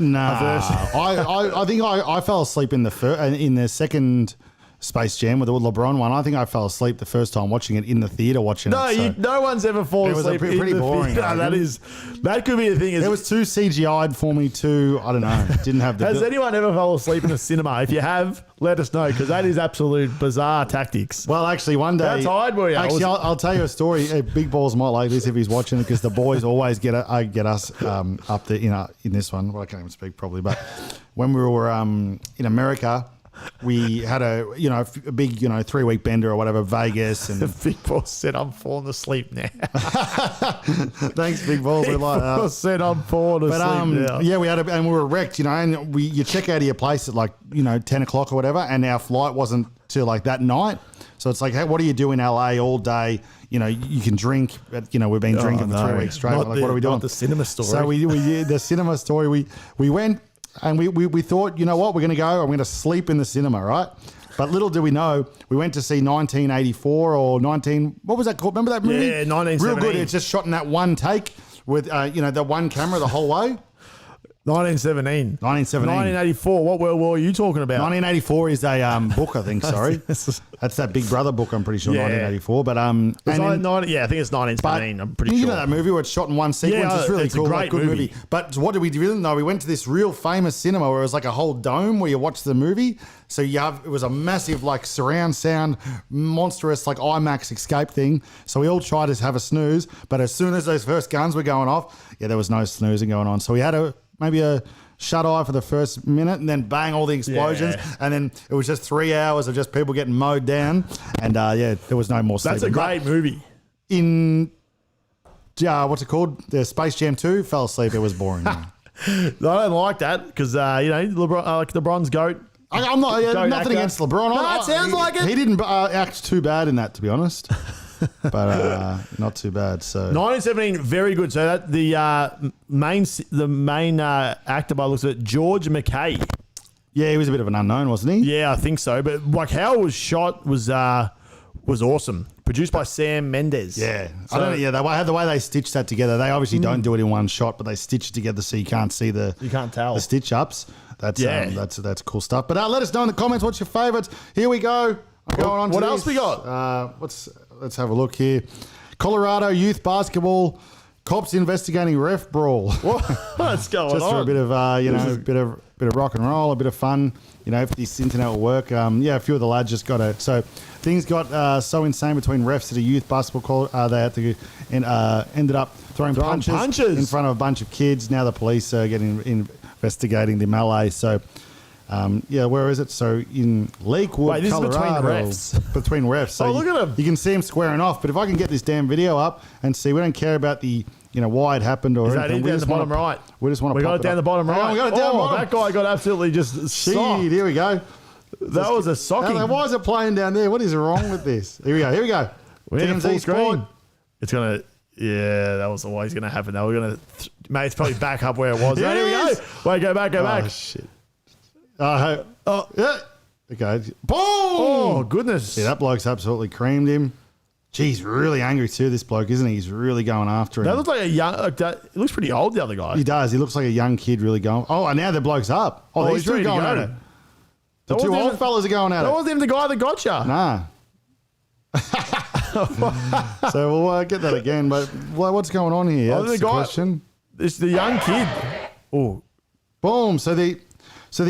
think I fell asleep in the second Space Jam with the LeBron one. I think I fell asleep the first time watching it in the theater. No one's ever fallen asleep. It was pretty boring. That could be the thing. There was too CGI'd for me too. I don't know. Didn't have the. Has anyone ever fell asleep in a cinema? If you have, let us know, because that is absolute bizarre tactics. Well, actually, one day. How tired were you? Actually, I'll tell you a story. Big Balls might like this if he's watching, because the boys always get us up there in this one. Well, I can't even speak properly, but when we were in America, we had a big 3-week bender or whatever, Vegas, and Big Boss said, "I'm falling asleep now." Thanks, Big Balls. We like that. Said, "I'm falling asleep now." Yeah, we were wrecked, and you check out of your place at 10 o'clock or whatever, and our flight wasn't till that night. So it's like, hey, what do you do in LA all day? You can drink, but we've been drinking for 3 weeks straight. What are we doing? Not the cinema story. So we the cinema story. We went. And we thought, you know what, we're going to go, I'm going to sleep in the cinema, right? But little do we know, we went to see 1984 or what was that called? Remember that movie? Yeah, 1917. Real good. It's just shot in that one take with, the one camera the whole way. 1917. 1917. 1984. What world war are you talking about? 1984 is a book, I think. Sorry, that's that Big Brother book. I'm pretty sure. 1984. But I think it's 1917. I'm pretty sure. You know that movie where it's shot in one sequence? Yeah, it's really cool. A great good movie. But what did we really know? We went to this real famous cinema where it was like a whole dome where you watch the movie. So it was a massive surround sound, monstrous IMAX escape thing. So we all tried to have a snooze, but as soon as those first guns were going off, there was no snoozing going on. So we had maybe a shut eye for the first minute, and then bang, all the explosions, and then it was just 3 hours of just people getting mowed down, and there was no more sleeping. That's a great movie. In what's it called? The Space Jam 2, fell asleep. It was boring. I don't like that because LeBron's GOAT. I'm not nothing actor. against LeBron. No, it sounds like it. He didn't act too bad in that, to be honest. But not too bad. So 1917, very good. So that the main actor by the looks of it, George McKay. Yeah, he was a bit of an unknown, wasn't he? Yeah, I think so. But like how it was shot was awesome. Produced by Sam Mendes. Yeah. So, I don't know. Yeah, the way they stitched that together, they obviously don't do it in one shot, but they stitch it together so you can't see you can't tell the stitch ups. That's Yeah. Cool stuff. But let us know in the comments what's your favourites. Here we go. I'm going on to What this. else we got? Let's have a look here. Colorado youth basketball. Cops investigating ref brawl. What's going Just on? for a bit of bit of rock and roll, a bit of fun. You know, if this internet will work. A few of the lads just got it. So things got so insane between refs at a youth basketball court. They had to ended up throwing punches in front of a bunch of kids. Now the police are investigating the melee. So. Where is it? So in Lakewood, Wait, this Colorado. is between refs. Between refs. So Look at him. You can see him squaring off. But if I can get this damn video up and see, we don't care about the why it happened or Is that anything. it down the bottom right? We just want to. We got it down the bottom right. We got it down the bottom. That guy got absolutely just socked. Shit, here we go. That was a socking. Why is it playing down there? What is wrong with this? Here we go. We need a full TMZ screen. Sport. It's gonna. Yeah, that was always gonna happen. Now we're gonna. Mate, it's probably back up where it was. Here Here we it go. is. Wait, go back. Oh shit. Yeah. Okay. Boom. Oh goodness. Yeah, that bloke's absolutely creamed him. Geez, really angry too, this bloke, isn't he? He's really going after him. That looks like a young. It looks pretty old. The other guy. He does. He looks like a young kid really going. Oh, and now the bloke's up. Oh, these he's two are ready to going go. at it. The That two wasn't old even- fellas are going at That it. wasn't even the guy that got you. Nah. So we'll get that again. But what's going on here? Oh, That's the the guy- question. It's the young kid. Oh, Boom. So the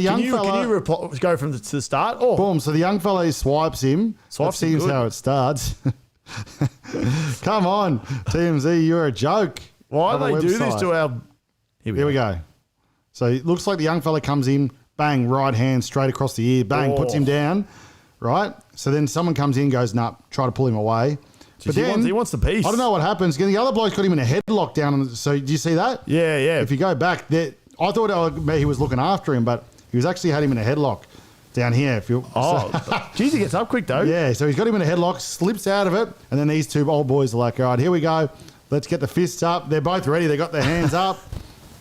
young fella. can you go from to the start? Oh, Boom. So the young fella swipes him. Swipes that him seems good. how it starts. Come on, TMZ, you're a joke. why On do a they do this website. to our? Here we go. So it looks like the young fella comes in, bang, right hand straight across the ear, bang, puts him down, right? So then someone comes in, goes, nah, try to pull him away. But he wants the piece. I don't know what happens. The other bloke got him in a headlock down. So do you see that? Yeah, yeah. If you go back, I thought he was looking after him, but he was actually had him in a headlock down here. Geez, he gets up quick though. Yeah, so he's got him in a headlock, slips out of it, and then these two old boys are like, all right, here we go. Let's get the fists up. They're both ready. They got their hands up.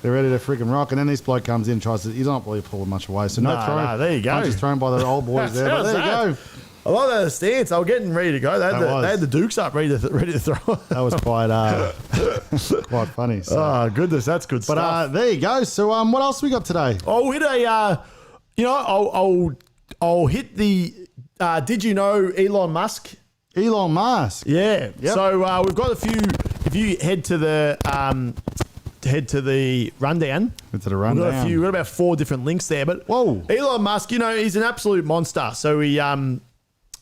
They're ready to freaking rock. And then this bloke comes in and tries to, he's not really pulling much away. So no throw. No, there you go. Punches thrown by the old boys there. But there you go. I like that stance. They were getting ready to go. They had the Dukes up, ready to throw. That was quite funny. So. Oh goodness, that's good stuff. But there you go. So what else we got today? I'll hit I'll hit the. Did you know Elon Musk? Elon Musk. Yeah. Yep. So we've got a few. If you head to the rundown. Into the rundown. We've got about 4 different links there. But Whoa. Elon Musk, he's an absolute monster. So he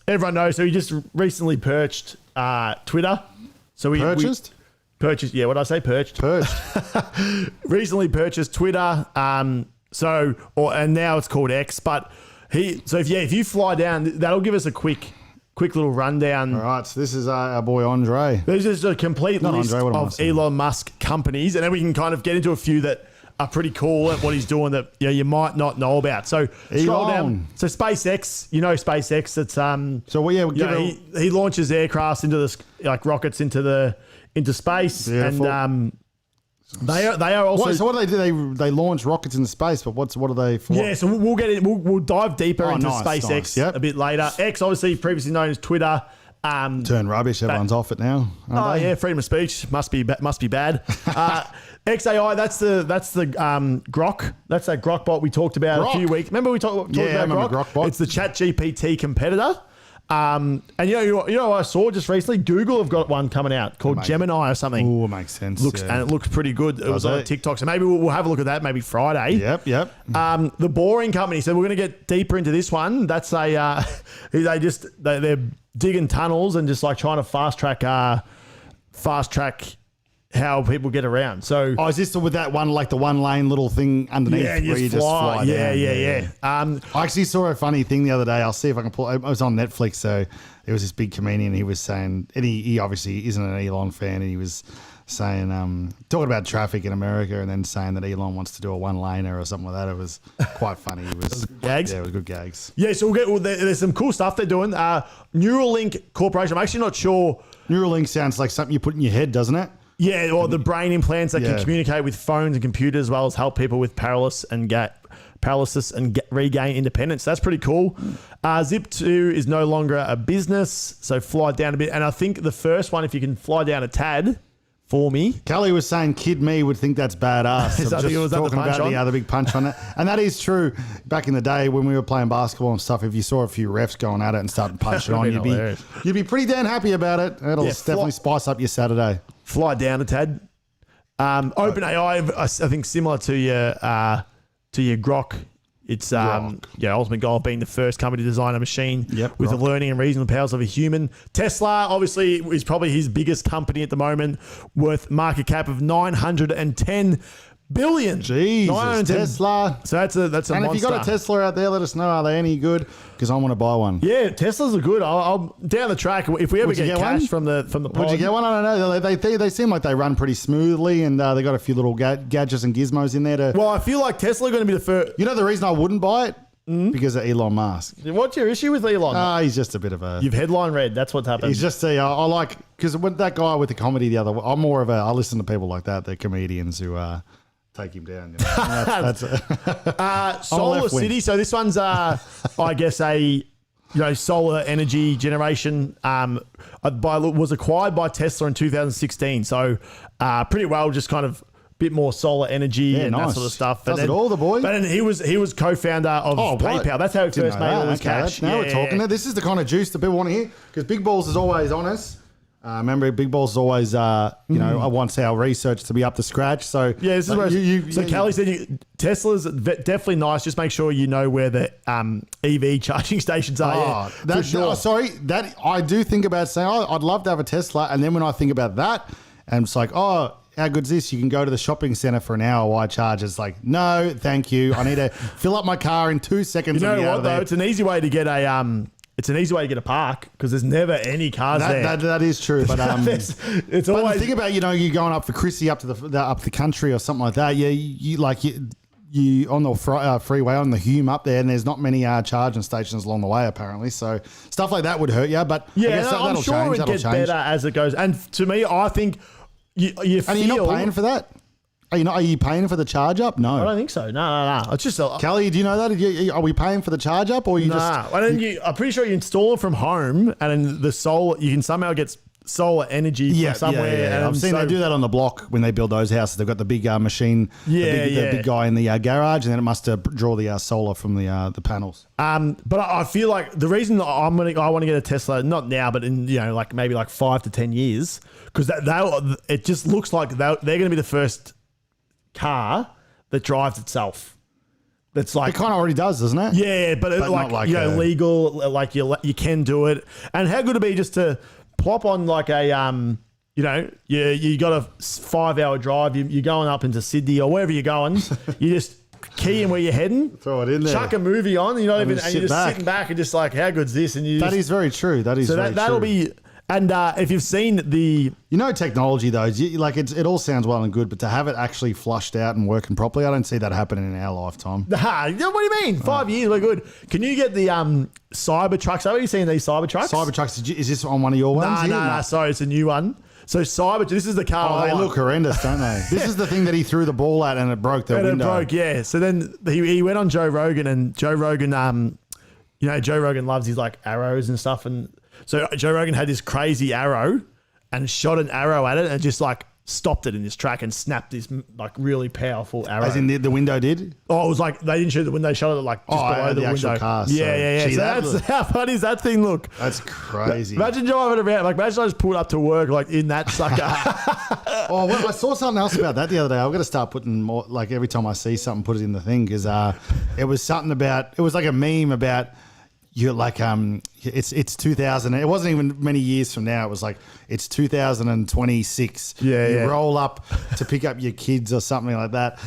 everyone knows. So he just recently purched Twitter. So Purchased? Purchased. Yeah. What did I say? Purchased. Recently purchased Twitter. And now it's called X. But if you fly down, that'll give us a quick little rundown. All right, so this is our boy Andre. There's just a complete Not list Andre, what am I of saying? Elon Musk companies, and then we can kind of get into a few that are pretty cool at what he's doing that you might not know about. So scroll Elon. down. So SpaceX, SpaceX. It's So he launches aircrafts into rockets into space, Beautiful. and they are also. So what do they do? They launch rockets into space, but what are they for? Yeah, so we'll get it. We'll dive deeper into nice, SpaceX nice. Yep. a bit later. X, obviously previously known as Twitter. Turn rubbish. Everyone's off it now. Oh yeah, freedom of speech must be bad. XAI, that's the Grok. That's that Grok bot we talked about a few weeks. Remember we talked Yeah, I about remember Grok bot. It's the ChatGPT competitor. And what I saw just recently, Google have got one coming out called Gemini or something. Oh, it makes sense. And it looks pretty good. It was on it? TikTok, so maybe we'll have a look at that maybe Friday. Yep. The Boring Company. So we're going to get deeper into this one. That's they're digging tunnels and just like trying to fast track how people get around. So is this with that one, like the one lane little thing underneath yeah, where you just fly down? Yeah. I actually saw a funny thing the other day. I'll see if I can pull it. It was on Netflix. So there was this big comedian. He was saying, and he obviously isn't an Elon fan, and he was saying, talking about traffic in America and then saying that Elon wants to do a one-laner or something like that. It was quite funny. It was gags? Yeah, it was good gags. Yeah, so there's some cool stuff they're doing. Neuralink Corporation. I'm actually not sure. Neuralink sounds like something you put in your head, doesn't it? Yeah, or the brain implants that can Yeah. communicate with phones and computers, as well as help people with paralysis and regain independence. That's pretty cool. Zip2 is no longer a business, so fly down a bit. And I think the first one, if you can fly down a tad for me. Kelly was saying kid me would think that's badass. Is that- I'm was just that the talking punch about on? the other big punch on it. And that is true. Back in the day when we were playing basketball and stuff, if you saw a few refs going at it and starting punching on, That'd be hilarious. you'd be pretty damn happy about it. It'll definitely spice up your Saturday. Fly down a tad. OpenAI, I think similar to your Grok. It's ultimate goal of being the first company to design a machine with the learning and reasoning powers of a human. Tesla, obviously, is probably his biggest company at the moment, worth market cap of $910 billion. Jesus, Tesla. So that's a And monster. if you got a Tesla out there, let us know. Are they any good? Because I want to buy one. Yeah, Teslas are good. I'll down the track if we ever Would you get get cash one? from the pod. Would you get one? I don't know. They seem like they run pretty smoothly, and they got a few little gadgets and gizmos in there to. Well, I feel like Tesla are going to be the first. You know the reason I wouldn't buy it? Because of Elon Musk. What's your issue with Elon? He's just a bit of a. You've headline read. That's what's happened. He's just I like because when that guy with the comedy the other. I'm more of a. I listen to people like that. They're comedians who take him down. You know? That's Solar City. So this one's I guess a solar energy generation was acquired by Tesla in 2016. So pretty well just kind of bit more solar energy and that sort of stuff. Does it all, the boy. But then he was co-founder of PayPal. What? That's how he first made all his Okay, cash. now we're talking. Now, this is the kind of juice that people want to hear because Big Balls is always honest. Remember, Big Balls is always, I want our research to be up to scratch. So yeah, this is where Kelly said Tesla's definitely nice. Just make sure you know where the EV charging stations are. Sorry, that I do think about saying, I'd love to have a Tesla, and then when I think about that, and it's like, how good's this? You can go to the shopping center for an hour while I charge. It's like, no, thank you. I need to fill up my car in 2 seconds. You know what though? It's an easy way to get a park because there's never any cars there. That is true, but it's always think about you going up for Chrissy up to the country or something like that. Yeah, you on the freeway on the Hume up there, and there's not many charging stations along the way apparently. So stuff like that would hurt you, but yeah, I guess I'm that'll sure change. it That'll gets change. better as it goes. And to me, I think you feel. And you're not paying for that? Are you paying for the charge up? No. I don't think so. No. It's just Kelly, do you know that? Are we paying for the charge up or you just... And then I'm pretty sure you install it from home and then the solar, you can somehow get solar energy from somewhere. Yeah. And I've seen they do that on the block when they build those houses. They've got the big machine, the big guy in the garage, and then it must draw the solar from the panels. But I feel like the reason I want to get a Tesla, not now, but in maybe 5 to 10 years, because it just looks like they're going to be the first car that drives itself. That's like it kind of already does, doesn't it? Yeah, but legal, like you can do it. And how good it'd be just to plop on like a you got a 5-hour drive. You're going up into Sydney or wherever you're going. You just key in where you're heading, throw it in there, chuck a movie on. You're not even, and you're just sitting back and just like, how good's this? And that is very true. That is so that'll be. And if you've seen technology though, it all sounds well and good, but to have it actually flushed out and working properly, I don't see that happening in our lifetime. What do you mean? 5 years, we're good. Can you get the Cyber trucks? Have you seen these Cyber trucks? Cyber trucks. Is this on one of your ones? No. Sorry, it's a new one. So this is the car. Oh, they look horrendous, don't they? This is the thing that he threw the ball at and it broke the window. It broke, yeah. So then he went on Joe Rogan, and Joe Rogan, Joe Rogan loves his like arrows and stuff, and so Joe Rogan had this crazy arrow and shot an arrow at it and just like stopped it in this track and snapped this like really powerful arrow. As in the window did? Oh, it was like they didn't shoot the window, they shot it like just below the actual window. Car, yeah. Gee, so that's how funny does that thing look? That's crazy. Imagine driving around, imagine I just pulled up to work like in that sucker. I saw something else about that the other day. I've got to start putting more, like every time I see something, put it in the thing because it was something about, it was like a meme about, you're like it's 2000. It wasn't even many years from now. It was like it's 2026. You roll up to pick up your kids or something like that,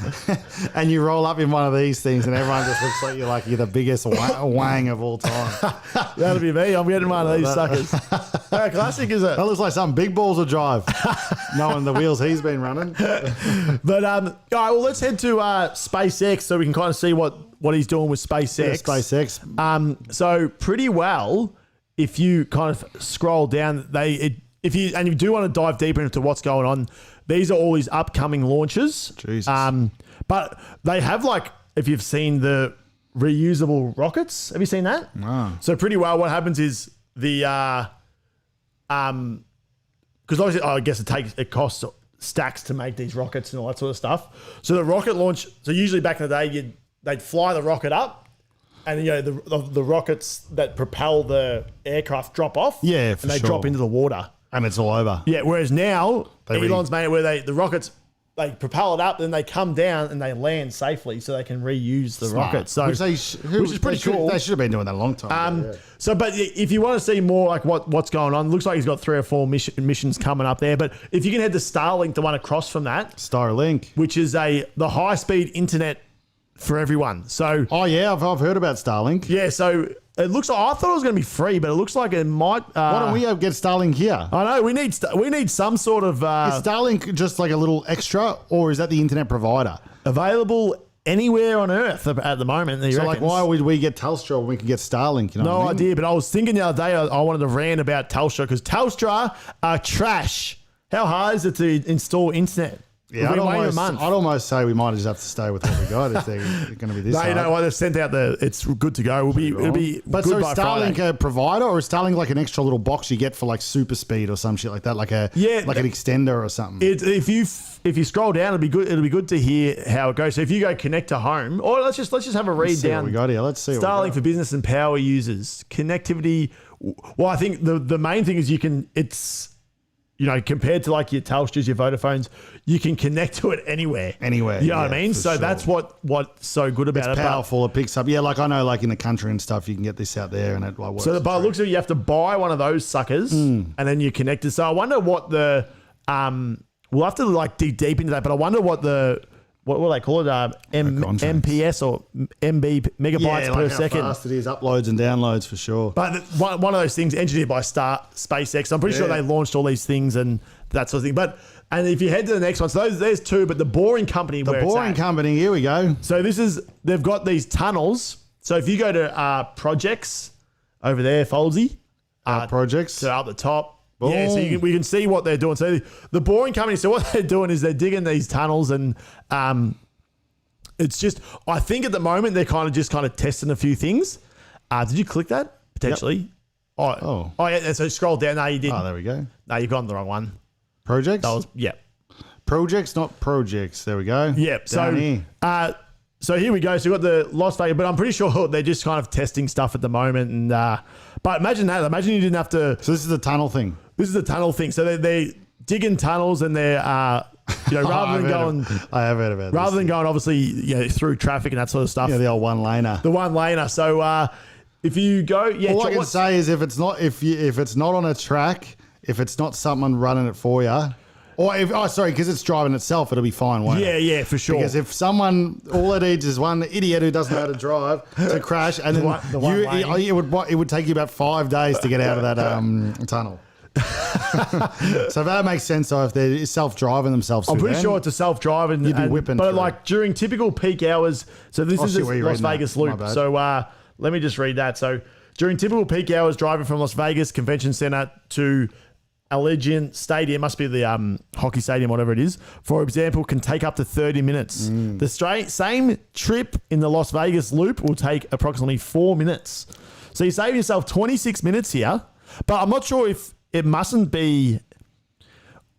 and you roll up in one of these things, and everyone just looks like you're the biggest wang of all time. That'll be me. I'm getting one of these suckers. How classic is it? That looks like something Big Balls will drive, knowing the wheels he's been running. But all right, well, let's head to SpaceX so we can kind of see what he's doing with SpaceX. Yeah, SpaceX. So pretty well, if you kind of scroll down, if you do want to dive deeper into what's going on, these are all these upcoming launches. Jesus. But they have if you've seen the reusable rockets, have you seen that? Wow. So pretty well, what happens is the because obviously I guess it costs stacks to make these rockets and all that sort of stuff. So the rocket launch. So usually back in the day, they'd fly the rocket up, and the rockets that propel the aircraft drop off. Yeah, for and they sure. drop into the water. And it's all over. Yeah. Whereas now, They Elon's made it where the rockets. They propel it up, then they come down and they land safely, so they can reuse the rockets. So, which is pretty cool. They should have been doing that a long time ago. So, but if you want to see more what's going on, it looks like he's got 3 or 4 missions coming up there. But if you can head to Starlink, the one across from that, Starlink, which is the high speed internet for everyone. So, oh yeah, I've heard about Starlink. Yeah, so it looks like I thought it was going to be free, but it looks like it might. Why don't we get Starlink here? I know we need some sort of Is Starlink just like a little extra, or is that the internet provider? Available anywhere on Earth at the moment. So like, why would we get Telstra when we can get Starlink? You know no what I mean? idea, but I was thinking the other day I wanted to rant about Telstra because Telstra are trash. How hard is it to install internet? Yeah, I'd almost say we might just have to stay with what we got if they're going to be this. No, hard. you know what? They've sent out it's good to go. It'll be But good so is by Starlink Friday. a provider, or is Starlink like an extra little box you get for like super speed or some shit like that, like an extender or something? If you scroll down, it'll be good to hear how it goes. So if you go connect to home, or let's just have a read down. What we got here. Let's see. Starlink for business and power users connectivity. Well, I think the main thing is it's. Compared to like your Telstras, your Vodafones, you can connect to it anywhere. Anywhere. You know what I mean? So that's what's so good about it's it. Powerful. It picks up. Yeah, like I know, like in the country and stuff, you can get this out there and it works. So by the looks of it, you have to buy one of those suckers and then you connect it. So I wonder what the we'll have to dig deep into that, but I wonder what what do they call it? MPS or MB megabytes per second. How fast it is, uploads and downloads for sure. But one of those things engineered by SpaceX. I'm pretty sure they launched all these things and that sort of thing. And if you head to the next one, so there's 2, but the Boring Company. Company, here we go. So they've got these tunnels. So if you go to projects over there, Fouldzy. Projects. So up the top. Boom. Yeah, so we can see what they're doing. So the Boring Company, so what they're doing is they're digging these tunnels and it's just, I think at the moment they're kind of testing a few things. Did you click that? Potentially. Yep. Oh, yeah. So scroll down. No, you didn't. Oh, there we go. No, you've gone the wrong one. Projects? Projects, not projects. There we go. Yep. Down here. So here we go. So we've got the Las Vegas, but I'm pretty sure they're just kind of testing stuff at the moment. And but imagine that. Imagine you didn't have to. So this is the tunnel thing. This is the tunnel thing. So they're digging tunnels and they're rather than going. I have heard about this. Rather than going obviously through traffic and that sort of stuff. Yeah, the old one laner. The one laner. So if you go, all I can say is if it's not on a track, if it's not someone running it for you. Or because it's driving itself, it'll be fine, won't it? Yeah, for sure. Because if someone, all it needs is one idiot who doesn't know how to drive to crash, and then it would take you about 5 days to get out of that tunnel. So that makes sense. So if they're self-driving themselves, I'm pretty sure it's a self-driving. You'd be whipping. But through. during typical peak hours, so this is the Las Vegas loop. So let me just read that. So during typical peak hours, driving from Las Vegas Convention Center to Allegiant Stadium, must be the hockey stadium, whatever it is, for example, can take up to 30 minutes. The same trip in the Las Vegas loop will take approximately 4 minutes. So you save yourself 26 minutes here, but I'm not sure if it mustn't be.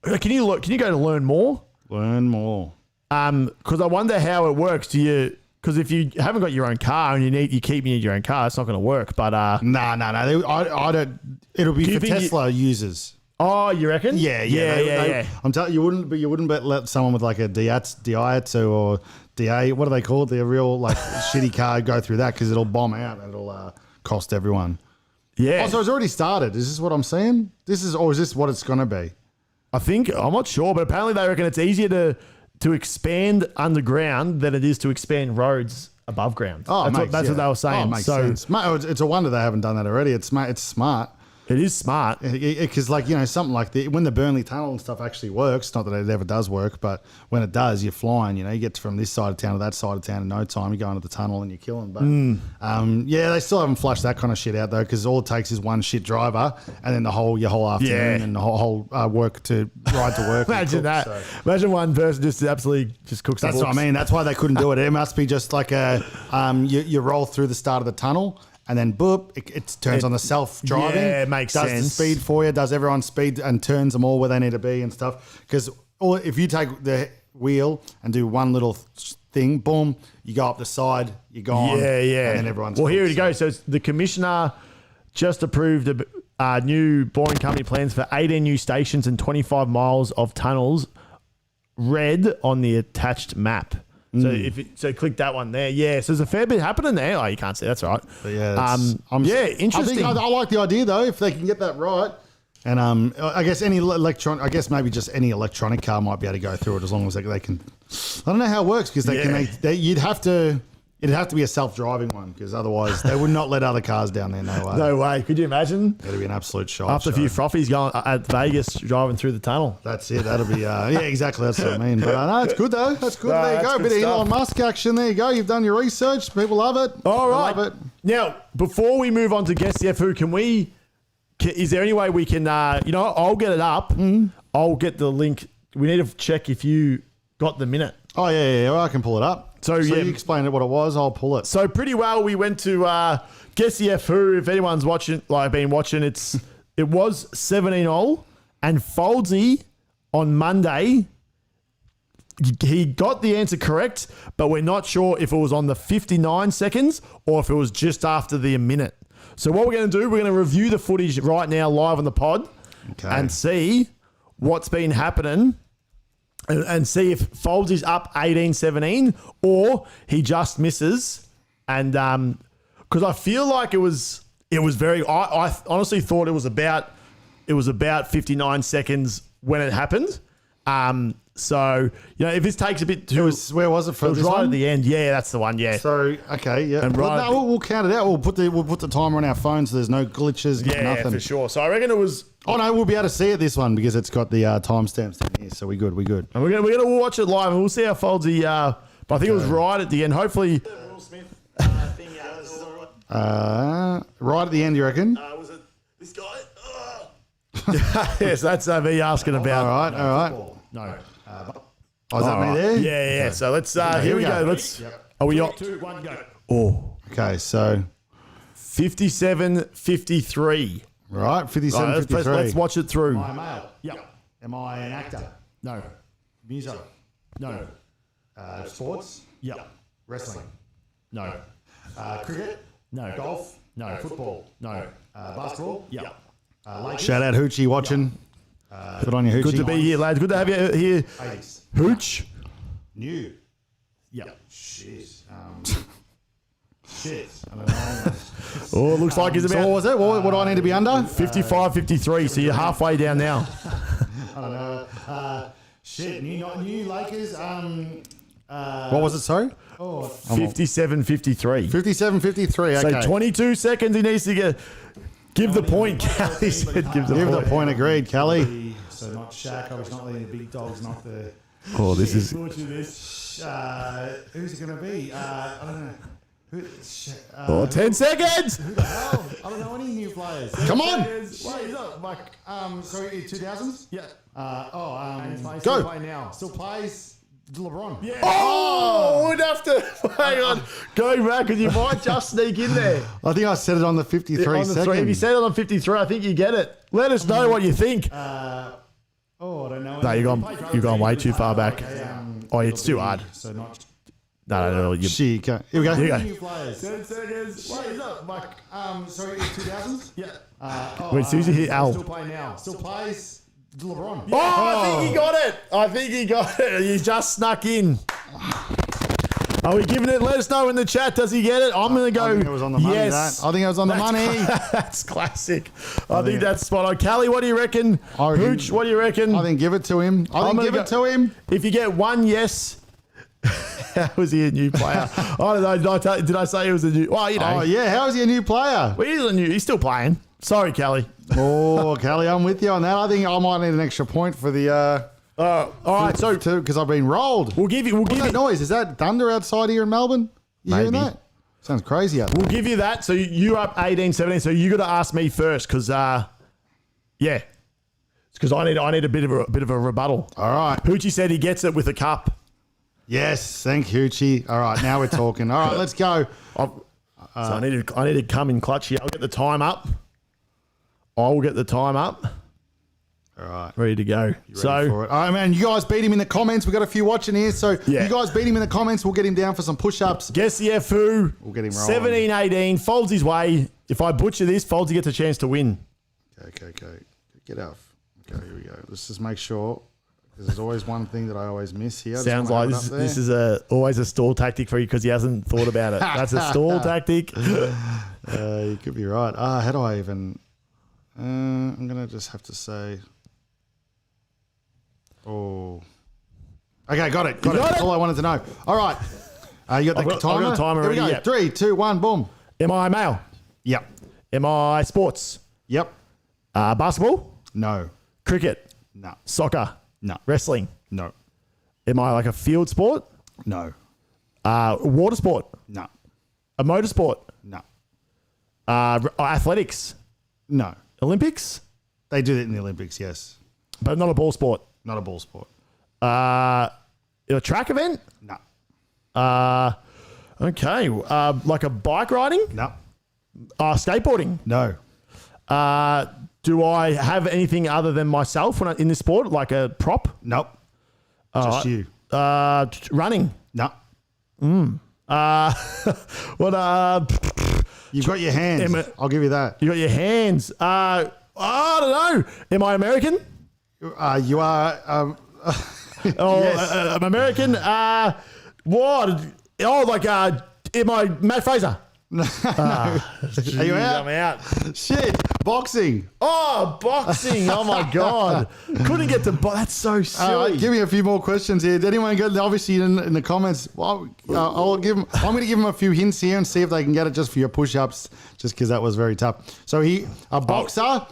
Can you go to learn more? Learn more. Because I wonder how it works. Because if you haven't got your own car and you keep your own car, it's not going to work. But no. I don't. It'll be for Tesla users. Oh, you reckon? Yeah. I'm telling you, you wouldn't let someone with like a Daihatsu or DA, what are they called? The real shitty car go through that because it'll bomb out and it'll cost everyone. Yeah. Oh, so it's already started. Is this what I'm saying? Is this what it's going to be? I'm not sure, but apparently they reckon it's easier to expand underground than it is to expand roads above ground. Oh, that's what they were saying. Oh, it makes sense. It's a wonder they haven't done that already. It's smart. It is smart. Because, like, you know, something like when the Burnley Tunnel and stuff actually works, not that it ever does work, but when it does, you're flying, you know, you get from this side of town to that side of town in no time. You go into the tunnel and you're killing. But, yeah, they still haven't flushed that kind of shit out, though, because all it takes is one shit driver and then your whole afternoon and the whole work to ride to work. Imagine that. So. Imagine one person just absolutely just cooks the That's books. what I mean. That's why they couldn't do it. It must be just like you roll through the start of the tunnel. And then, boop, it turns on the self-driving. Yeah, it makes sense. Does the speed for you, does everyone's speed and turns them all where they need to be and stuff. Because if you take the wheel and do one little thing, boom, you go up the side, you're gone. Yeah, yeah. And then everyone's Well, cool, here we go. So the commissioner just approved new Boring Company plans for 18 new stations and 25 miles of tunnels, red on the attached map. So click that one there. Yeah, so there's a fair bit happening there. Oh, you can't see. That's right. But yeah, interesting. I like the idea though if they can get that right. And I guess maybe just any electronic car might be able to go through it as long as they can. I don't know how it works because it'd have to be a self-driving one because otherwise they would not let other cars down there. No way. No way. Could you imagine? It'd be an absolute shock. After a few frothies going at Vegas driving through the tunnel. That's it. That'll be yeah, exactly. That's what I mean. But no, it's good though. That's good. No, there you go. A bit of Elon Musk action. There you go. You've done your research. People love it. All right. Love it. Now, before we move on to Guess the Who, is there any way we can, I'll get it up. I'll get the link. We need to check if you got the minute. Oh, yeah. Well, I can pull it up. So you explained what it was. I'll pull it. So pretty well, we went to Guess the Who. If anyone's been watching, it was 17-all. And Fouldzy on Monday, he got the answer correct, but we're not sure if it was on the 59 seconds or if it was just after the minute. So what we're going to do, we're going to review the footage right now live on the pod and see what's been happening and see if Foldsy's up 18-17 or he just misses. And because I feel like it was very, I honestly thought it was about 59 seconds when it happened. So, if this takes a bit too... Where was it for this right one? At the end. Yeah, that's the one, yeah. So, okay, yeah. And we'll count it out. We'll put the timer on our phone so there's no glitches, nothing. Yeah, for sure. So I reckon it was... Oh, no, we'll be able to see it, this one, because it's got the timestamps in here. So we're good. And we're gonna watch it live and we'll see how Fouldzy... but I think it was right at the end. Hopefully... Will Smith thing, right at the end, you reckon? Was it this guy? Yes, that's me asking about... All right. No. Is that me there? Yeah. Okay. So let's here we go. Let's. Are we on? 2, 1, go. Oh. Okay. So 57-53. Right. 57-53. Let's watch it through. Am I a male? Yeah. Am I an actor? No. Music? No. Sports? Yeah. Wrestling? No. Cricket? No. Golf? No. Football? No. Basketball? Yeah. Shout out Hoochie watching. Good on you, Hoochie. Good to be here, lads. Good to have you here. 80s. Hooch. New. Yeah. Shit. I don't know. Oh, it looks like he's about... So what was it? What do I need to be under? 55-53, so you're halfway down now. I don't know. New Lakers. What was it, sorry? 57-53. 57-53, okay. So 22 seconds he needs to get... Give the point, Callie said. Give the point. Agreed, Callie. So not Shaq, obviously not the big dogs, not the... Oh, this is... Who's it going to be? I don't Oh, know. 10 seconds! Who the hell? I don't know any new players. Come on! Sorry, 2000s? Yeah. Go. Still play now. Still plays LeBron. Yeah. Oh, we'd have to... Hang on. Go back and you might just sneak in there. I think I said it on the 53 seconds. If you said it on 53, I think you get it. Let us know what you think. I don't know. No, you've gone way too far back. It's too hard. So not... No. Here we go. New players. 10 seconds. What is that? 2000s? Yeah. Wait, Susie hit Al. Still play now. Still plays LeBron. Oh, I think he got it. He just snuck in. Are we giving it? Let us know in the chat. Does he get it? I'm going to go. I think it was on the money. Yes. I think it was on the money. That's classic. I think that's spot on. Callie, what do you reckon? Hooch, what do you reckon? I think give it to him. Give it to him. If you get one yes... How was he a new player? I don't know. Did I say he was a new... Well, Oh, yeah. How is he a new player? Well, he's still playing. Sorry, Kelly. Oh, Kelly, I'm with you on that. I think I might need an extra point for the. All right, so because I've been rolled. we'll give you. What's that noise? Is that thunder outside here in Melbourne? You hearing Maybe. that? Sounds crazy out there. We'll give you that. So you're up 18-17. So you got to ask me first, because yeah, because I need a bit of a rebuttal. All right. Hoochie said he gets it with a cup. Yes, thank you, Hoochie. All right, now we're talking. All right, let's go. So I need to come in clutch here. I'll get the time up. I will get the time up. All right. Ready to go. Ready for it. All right, man. You guys beat him in the comments. We've got a few watching here. So Yeah. you guys beat him in the comments. We'll get him down for some push-ups. Guess the FU. We'll get him rolling. 17-18. Foldsy's way. If I butcher this, Fouldzy gets a chance to win. Okay. Get off. Okay, here we go. Let's just make sure. Because there's always one thing that I always miss here. Sounds like this is always a stall tactic for you because he hasn't thought about it. That's a stall tactic. You could be right. How do I even... I'm going to just have to say... Oh. Okay, got it. That's all I wanted to know. All right. You got the timer? I've got a timer Here we already, go. yeah. 3, 2, 1, boom. Am I male? Yep. Am I sports? Yep. Basketball? No. Cricket? No. Soccer? No. Wrestling? No. Am I like a field sport? No. Water sport? No. A motorsport? No. Athletics? No. Olympics? They do it in the Olympics, yes. But not a ball sport. Not a ball sport. A track event? No. Okay. Like a bike riding? No. Skateboarding? No. Do I have anything other than myself when in this sport, like a prop? Nope. Just you. Running? No. What? You've got your hands. I'll give you that. You got your hands. I don't know. Am I American? You are... yes. I'm American. What? Oh, like, am I Matt Fraser? Are you out? I'm out. Shit. Boxing. Oh, boxing. Oh, my God. Couldn't get to... That's so silly. Give me a few more questions here. Did anyone get... Obviously, in the comments, I'll give them... I'm going to give them a few hints here and see if they can get it just for your push-ups, just because that was very tough. So a boxer...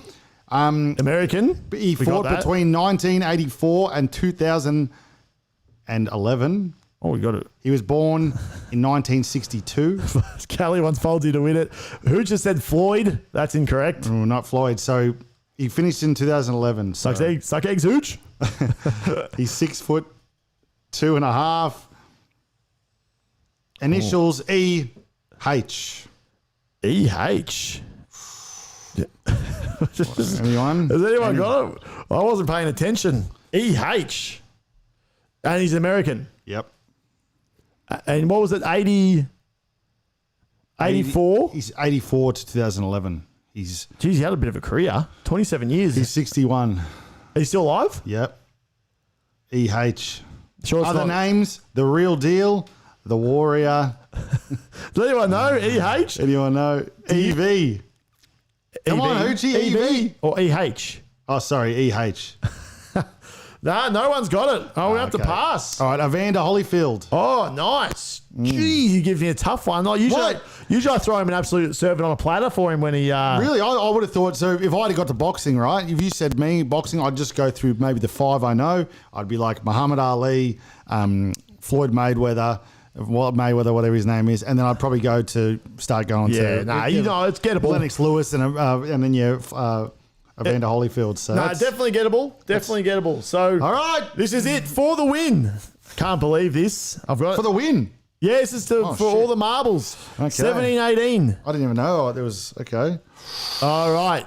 American. He fought between 1984 and 2011. Oh, we got it. He was born in 1962. Kelly wants Fouldzy to win it. Who just said Floyd? That's incorrect. Oh, not Floyd. So he finished in 2011. So Suck eggs, Hooch. he's 6'2.5". Initials E-H. E-H. Anyone? Has anyone got it? I wasn't paying attention. E-H. And he's American. Yep. And what was it? 84? He's 84 to 2011. Geez, he had a bit of a career. 27 years. He's 61. He's still alive? Yep. E-H. Sure it's Other not. names, The Real Deal, The Warrior. Does anyone know? E-H? Anyone know? E-V. Come on, Hoochie. E-V. Or E-H? Oh, sorry, E-H. Nah, no one's got it. Oh, we have to pass. All right, Evander Holyfield. Oh, nice. Gee, you give me a tough one. Like, usually I throw him an absolute serving on a platter for him when he... Really? I would have thought, so if I'd have got to boxing, right? If you said me, boxing, I'd just go through maybe the 5 I know. I'd be like Muhammad Ali, Floyd Mayweather, whatever his name is, and then I'd probably go to start going to... it's gettable. Lennox Lewis and then Evander Holyfield. So definitely gettable. Definitely gettable. So, all right, this is it for the win. Can't believe this. I've got for the win. Yeah, this is for all the marbles. Okay. 17-18. I didn't even know there was okay. All right.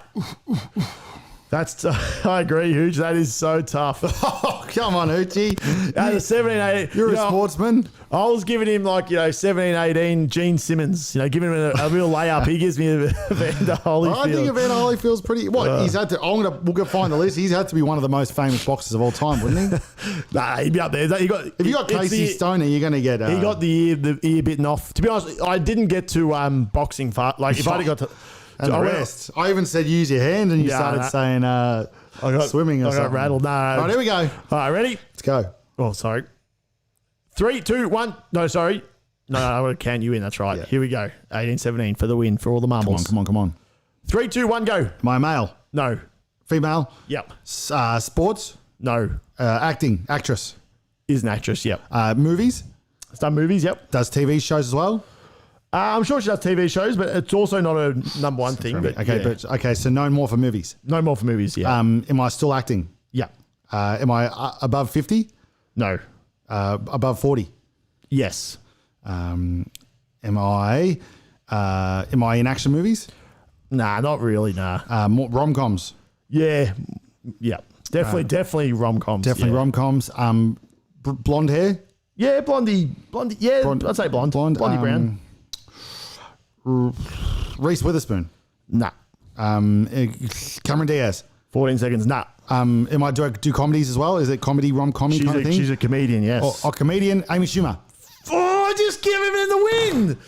I agree, Hooch. That is so tough. Oh, come on, Hoochie. At a 17-18. You're a sportsman. I was giving him 17-18 Gene Simmons. Giving him a real layup. He gives me a Evander Holyfield. I think Evander Holyfield's we'll go find the list. He's had to be one of the most famous boxers of all time, wouldn't he? Nah, he'd be up there. If you got Casey Stoner, you're going to get... he got the ear bitten off. To be honest, I didn't get to boxing far. If I'd got to... And the rest. I even said use your hand and you started saying swimming or something. I got rattled. No. All right, here we go. All right, ready? Let's go. Oh, sorry. 3, 2, 1. No, sorry. No, I'm going to count you in. That's right. Yeah. Here we go. 18-17 for the win for all the marbles. Come on. 3, 2, 1, go. Am I male? No. Female? Yep. Sports? No. Acting? Actress? Is an actress, yep. Movies? It's done movies, yep. Does TV shows as well? I'm sure she does TV shows, but it's also not a number one thing. But okay, so no more for movies. No more for movies, yeah. Am I still acting? Yeah. Am I above 50? No. Above 40? Yes. Am I in action movies? Nah, not really, nah. More rom-coms? Yeah. Yeah. Definitely rom-coms. Definitely yeah. rom-coms. Blonde hair? Yeah, blondie. Yeah, I'd say blonde. Blondie brown. Reese Witherspoon? Nah. Cameron Diaz? 14 seconds, nah. Do I do comedies as well? Is it comedy, rom-commy kind of thing? She's a comedian, yes. Or comedian, Amy Schumer? Oh, just give him in the win.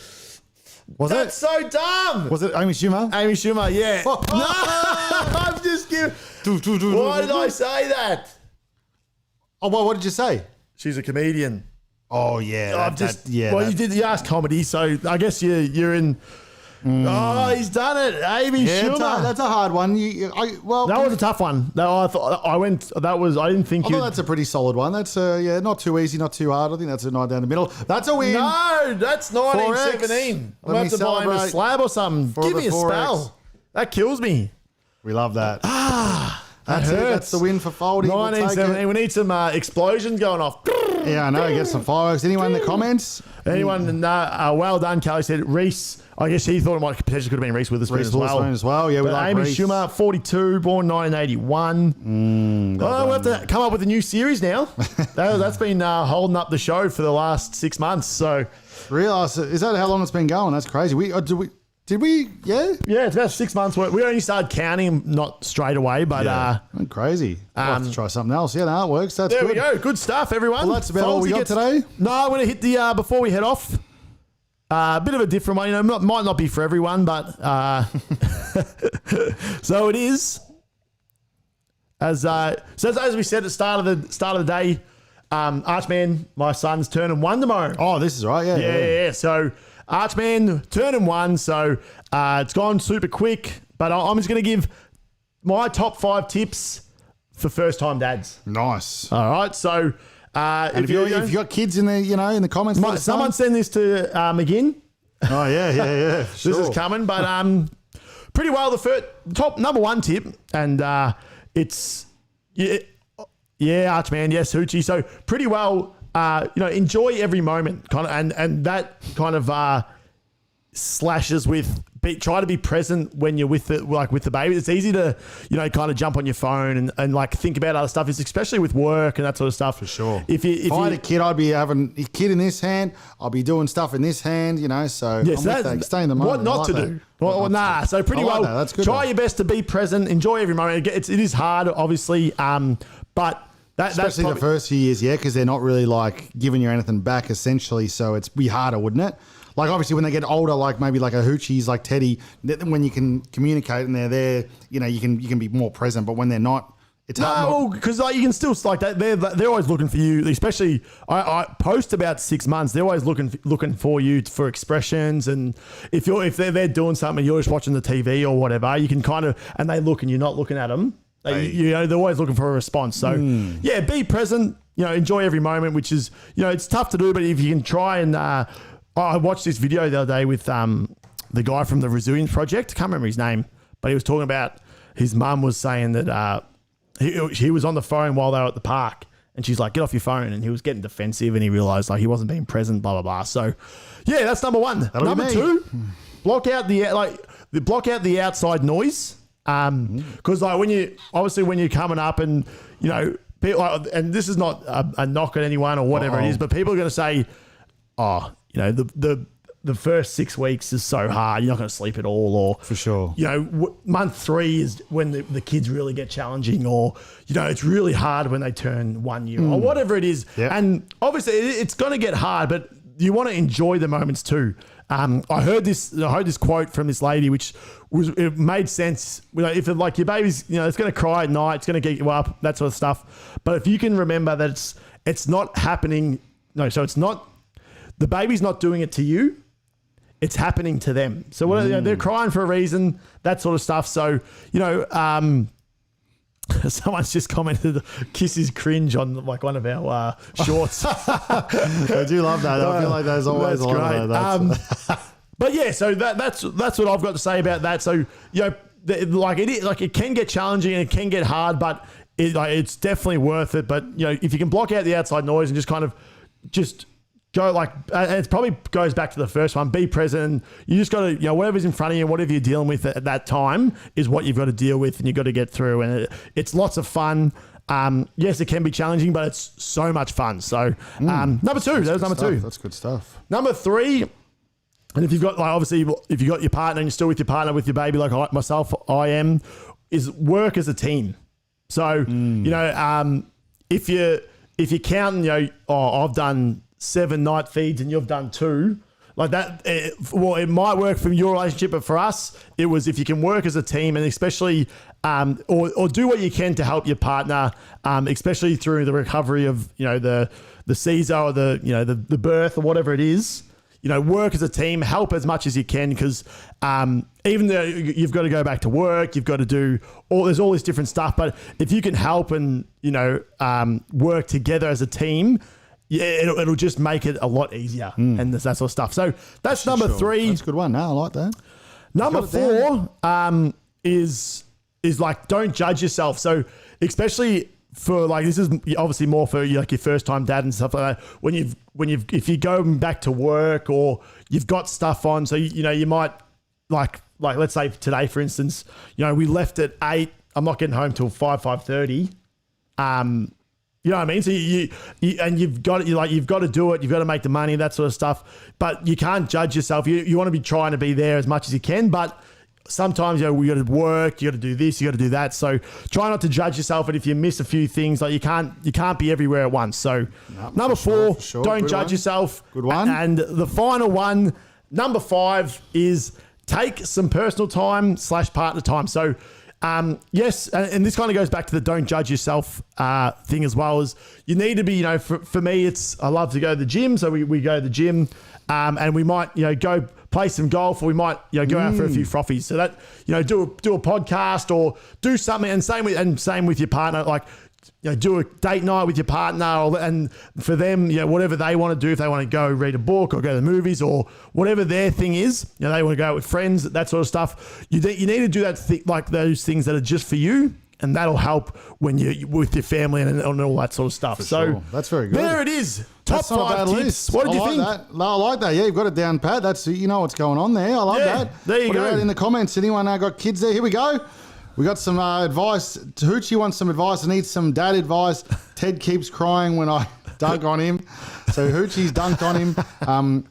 That's so dumb. Was it Amy Schumer? Amy Schumer, yeah. No, I'm just giving. Why did I say that? Oh, well, what did you say? She's a comedian. Oh, yeah. You asked comedy, so I guess you're in. Oh, he's done it, Amy Schumer. That's a hard one. That was a tough one. No, I thought I didn't think I thought that's a pretty solid one. That's not too easy, not too hard. I think that's a night down the middle. That's a win. No, that's 1917. I'm about to buy him a slab or something. Give me a 4x. spell. That kills me. We love that. That hurts. That's the win for Fouldzy. 1917. We need some explosions going off. Yeah, I know. Get some fireworks. Anyone in the comments? Anyone? Well done, Kelly said. Reese. I guess he thought it might potentially could have been Reese Witherspoon as well. Yeah, we but like Amy Reese. Schumer, 42, born 1981. We'll have to come up with a new series now. That's been holding up the show for the last 6 months. So, Realize, is that how long it's been going? That's crazy. Did we? Yeah, it's about 6 months. We only started counting, not straight away, but crazy. I'll have to try something else. Yeah, no, it works. That's there good. we go. Good stuff, everyone. Well, that's about all we got today. No, I'm going to hit the before we head off. A bit of a different one, might not be for everyone, but so it is. As we said at the start of the day, Archman, my son's turning 1 tomorrow. Oh, this is right. Yeah. So Archman turning 1, so it's gone super quick. But I'm just going to give my top 5 tips for first time dads. Nice. All right, so. If you got kids in the comments, someone send this to McGinn. Oh yeah. Sure. This is coming, but pretty well the top number 1 tip, and it's Archman, yes, Hoochie. So pretty well, enjoy every moment, kind of, and that kind of slashes with. Try to be present when you're with the baby. It's easy to, kind of jump on your phone and like think about other stuff. It's especially with work and that sort of stuff. For sure. If I had a kid, I'd be having a kid in this hand. I'll be doing stuff in this hand, So stay in the moment. What not to do? Well, so pretty well. That's good. Try your best to be present. Enjoy every moment. It is hard, obviously, but especially the first few years, because they're not really like giving you anything back, essentially. So it's be harder, wouldn't it? Like obviously when they get older, like maybe like a Hoochie's like Teddy, when you can communicate and they're there, you can be more present. But when they're not, it's hard. No, because you can still like that. They're always looking for you. Especially I post about 6 months. They're always looking for you for expressions. And if they're doing something, you're just watching the TV or whatever. You can kind of and they look and you're not looking at them. They're always looking for a response. So be present. Enjoy every moment, which is it's tough to do, but if you can try and. I watched this video the other day with the guy from the Resilience Project. I can't remember his name, but he was talking about his mum was saying that he was on the phone while they were at the park, and she's like, "Get off your phone," and he was getting defensive, and he realised like he wasn't being present, blah blah blah. So, yeah, that's number 1. Number 2, block out the outside noise, because like when you're coming up and people, and this is not a knock at anyone or whatever it is, but people are going to say, "Oh, the first 6 weeks is so hard. You're not going to sleep at all." Or for sure, month 3 is when the kids really get challenging, or it's really hard when they turn 1 year or whatever it is. Yep. And obviously, it's going to get hard, but you want to enjoy the moments too. I heard this quote from this lady, which it made sense. If your baby's it's going to cry at night, it's going to get you up, that sort of stuff. But if you can remember that it's not happening. No, so it's not. The baby's not doing it to you. it's happening to them. So they're crying for a reason, that sort of stuff. So, someone's just commented, "Kiss is cringe" on like one of our shorts. I do love that. I feel like there's always a lot of that. But yeah, so that's what I've got to say about that. So it can get challenging and it can get hard, but it's definitely worth it. But if you can block out the outside noise and just kind of go and it probably goes back to the first one. Be present. You just got to, whatever's in front of you, whatever you're dealing with at that time is what you've got to deal with, and you've got to get through. And it's lots of fun. Yes, it can be challenging, but it's so much fun. So number two, that was number two. That's good stuff. Number three, and if you've got obviously if you've got your partner and you're still with your partner, with your baby, like myself, I am, is work as a team. So if you're counting, I've done 7 night feeds and you've done 2, like that. It might work from your relationship, but for us, it was if you can work as a team, and especially or do what you can to help your partner, especially through the recovery of the Caesar or the birth or whatever it is. Work as a team, help as much as you can, because even though you've got to go back to work, you've got to do there's all this different stuff, but if you can help and work together as a team, it'll just make it a lot easier and that sort of stuff. So that's number 3. That's a good one. No, I like that. Number 4 is like, don't judge yourself. So especially for this is obviously more for your first time dad and stuff like that. If you go back to work or you've got stuff on, so you might like let's say today, for instance, we left at 8. I'm not getting home till 5:30. You know what I mean? So you've got to do it. You've got to make the money, that sort of stuff. But you can't judge yourself. You want to be trying to be there as much as you can, but sometimes we got to work. You got to do this. You got to do that. So try not to judge yourself. And if you miss a few things, you can't be everywhere at once. So number 4, for sure. don't Good judge one. yourself. Good one. And the final one, number 5, is take some personal time / partner time. So. Yes, and this kind of goes back to the don't judge yourself thing as well. As you need to be, for me, I love to go to the gym, so we go to the gym, and we might go play some golf, or we might go out for a few frothies. So that do a podcast or do something, and same with your partner, do a date night with your partner, and for them, whatever they want to do, if they want to go read a book or go to the movies or whatever their thing is, they want to go out with friends, that sort of stuff. You need to do that, those things that are just for you, and that'll help when you're with your family and all that sort of stuff. Sure. That's very good. There it is. Top That's not a 5 bad tips. list. What did you like think? That. No, I like that. Yeah, you've got it down pat. That's what's going on there. I love that. There you Put go. it out in the comments. Anyone got kids there? Here we go. We got some advice. Hoochie wants some advice. I need some dad advice. Ted keeps crying when I dunk on him. So Hoochie's dunked on him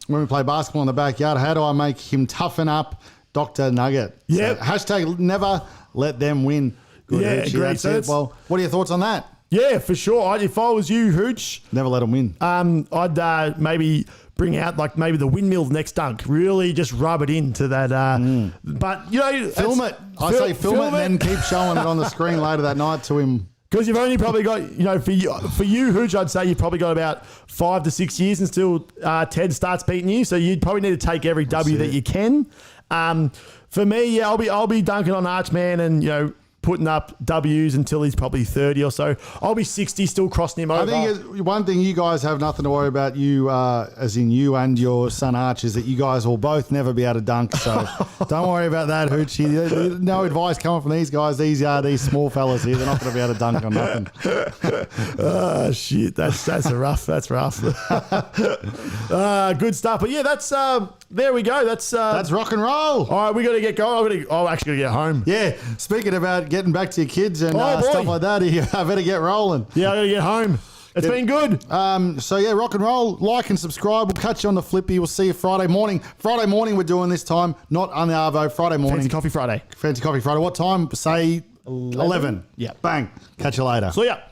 when we play basketball in the backyard. How do I make him toughen up, Dr. Nugget? Yep. So, hashtag never let them win. Good, Yeah, Hoochie. great. That's So it. Well, what are your thoughts on that? Yeah, for sure. If I was you, Hooch, Never let them win. I'd maybe bring out maybe the windmill next dunk. Really just rub it into that. But Film it. I say film it and then keep showing it on the screen later that night to him. Because you've only probably got, for you, Hooch, I'd say you've probably got about 5 to 6 years until Ted starts beating you. So you'd probably need to take every W that you can. For me, I'll be dunking on Archman and putting up W's until he's probably 30 or so. I'll be 60, still crossing him over. I think one thing you guys have nothing to worry about, you as in you and your son Arch, is that you guys will both never be able to dunk. So don't worry about that, Hoochie. No advice coming from these guys. These small fellas here. They're not going to be able to dunk on nothing. Oh shit, that's rough. That's rough. Good stuff. But yeah, that's there we go. That's rock and roll. All right, we got to get going. I'm actually going to get home. Yeah. Speaking about getting back to your kids and boy. stuff like that, I better get rolling. Yeah, I got to get home. It's been good. So yeah, rock and roll. Like and subscribe. We'll catch you on the flippy. We'll see you Friday morning. Friday morning we're doing this time, not on the Arvo. Friday morning. Fancy Coffee Friday. Fancy Coffee Friday. What time? Say 11. Yeah. Bang. Catch you later. So yeah.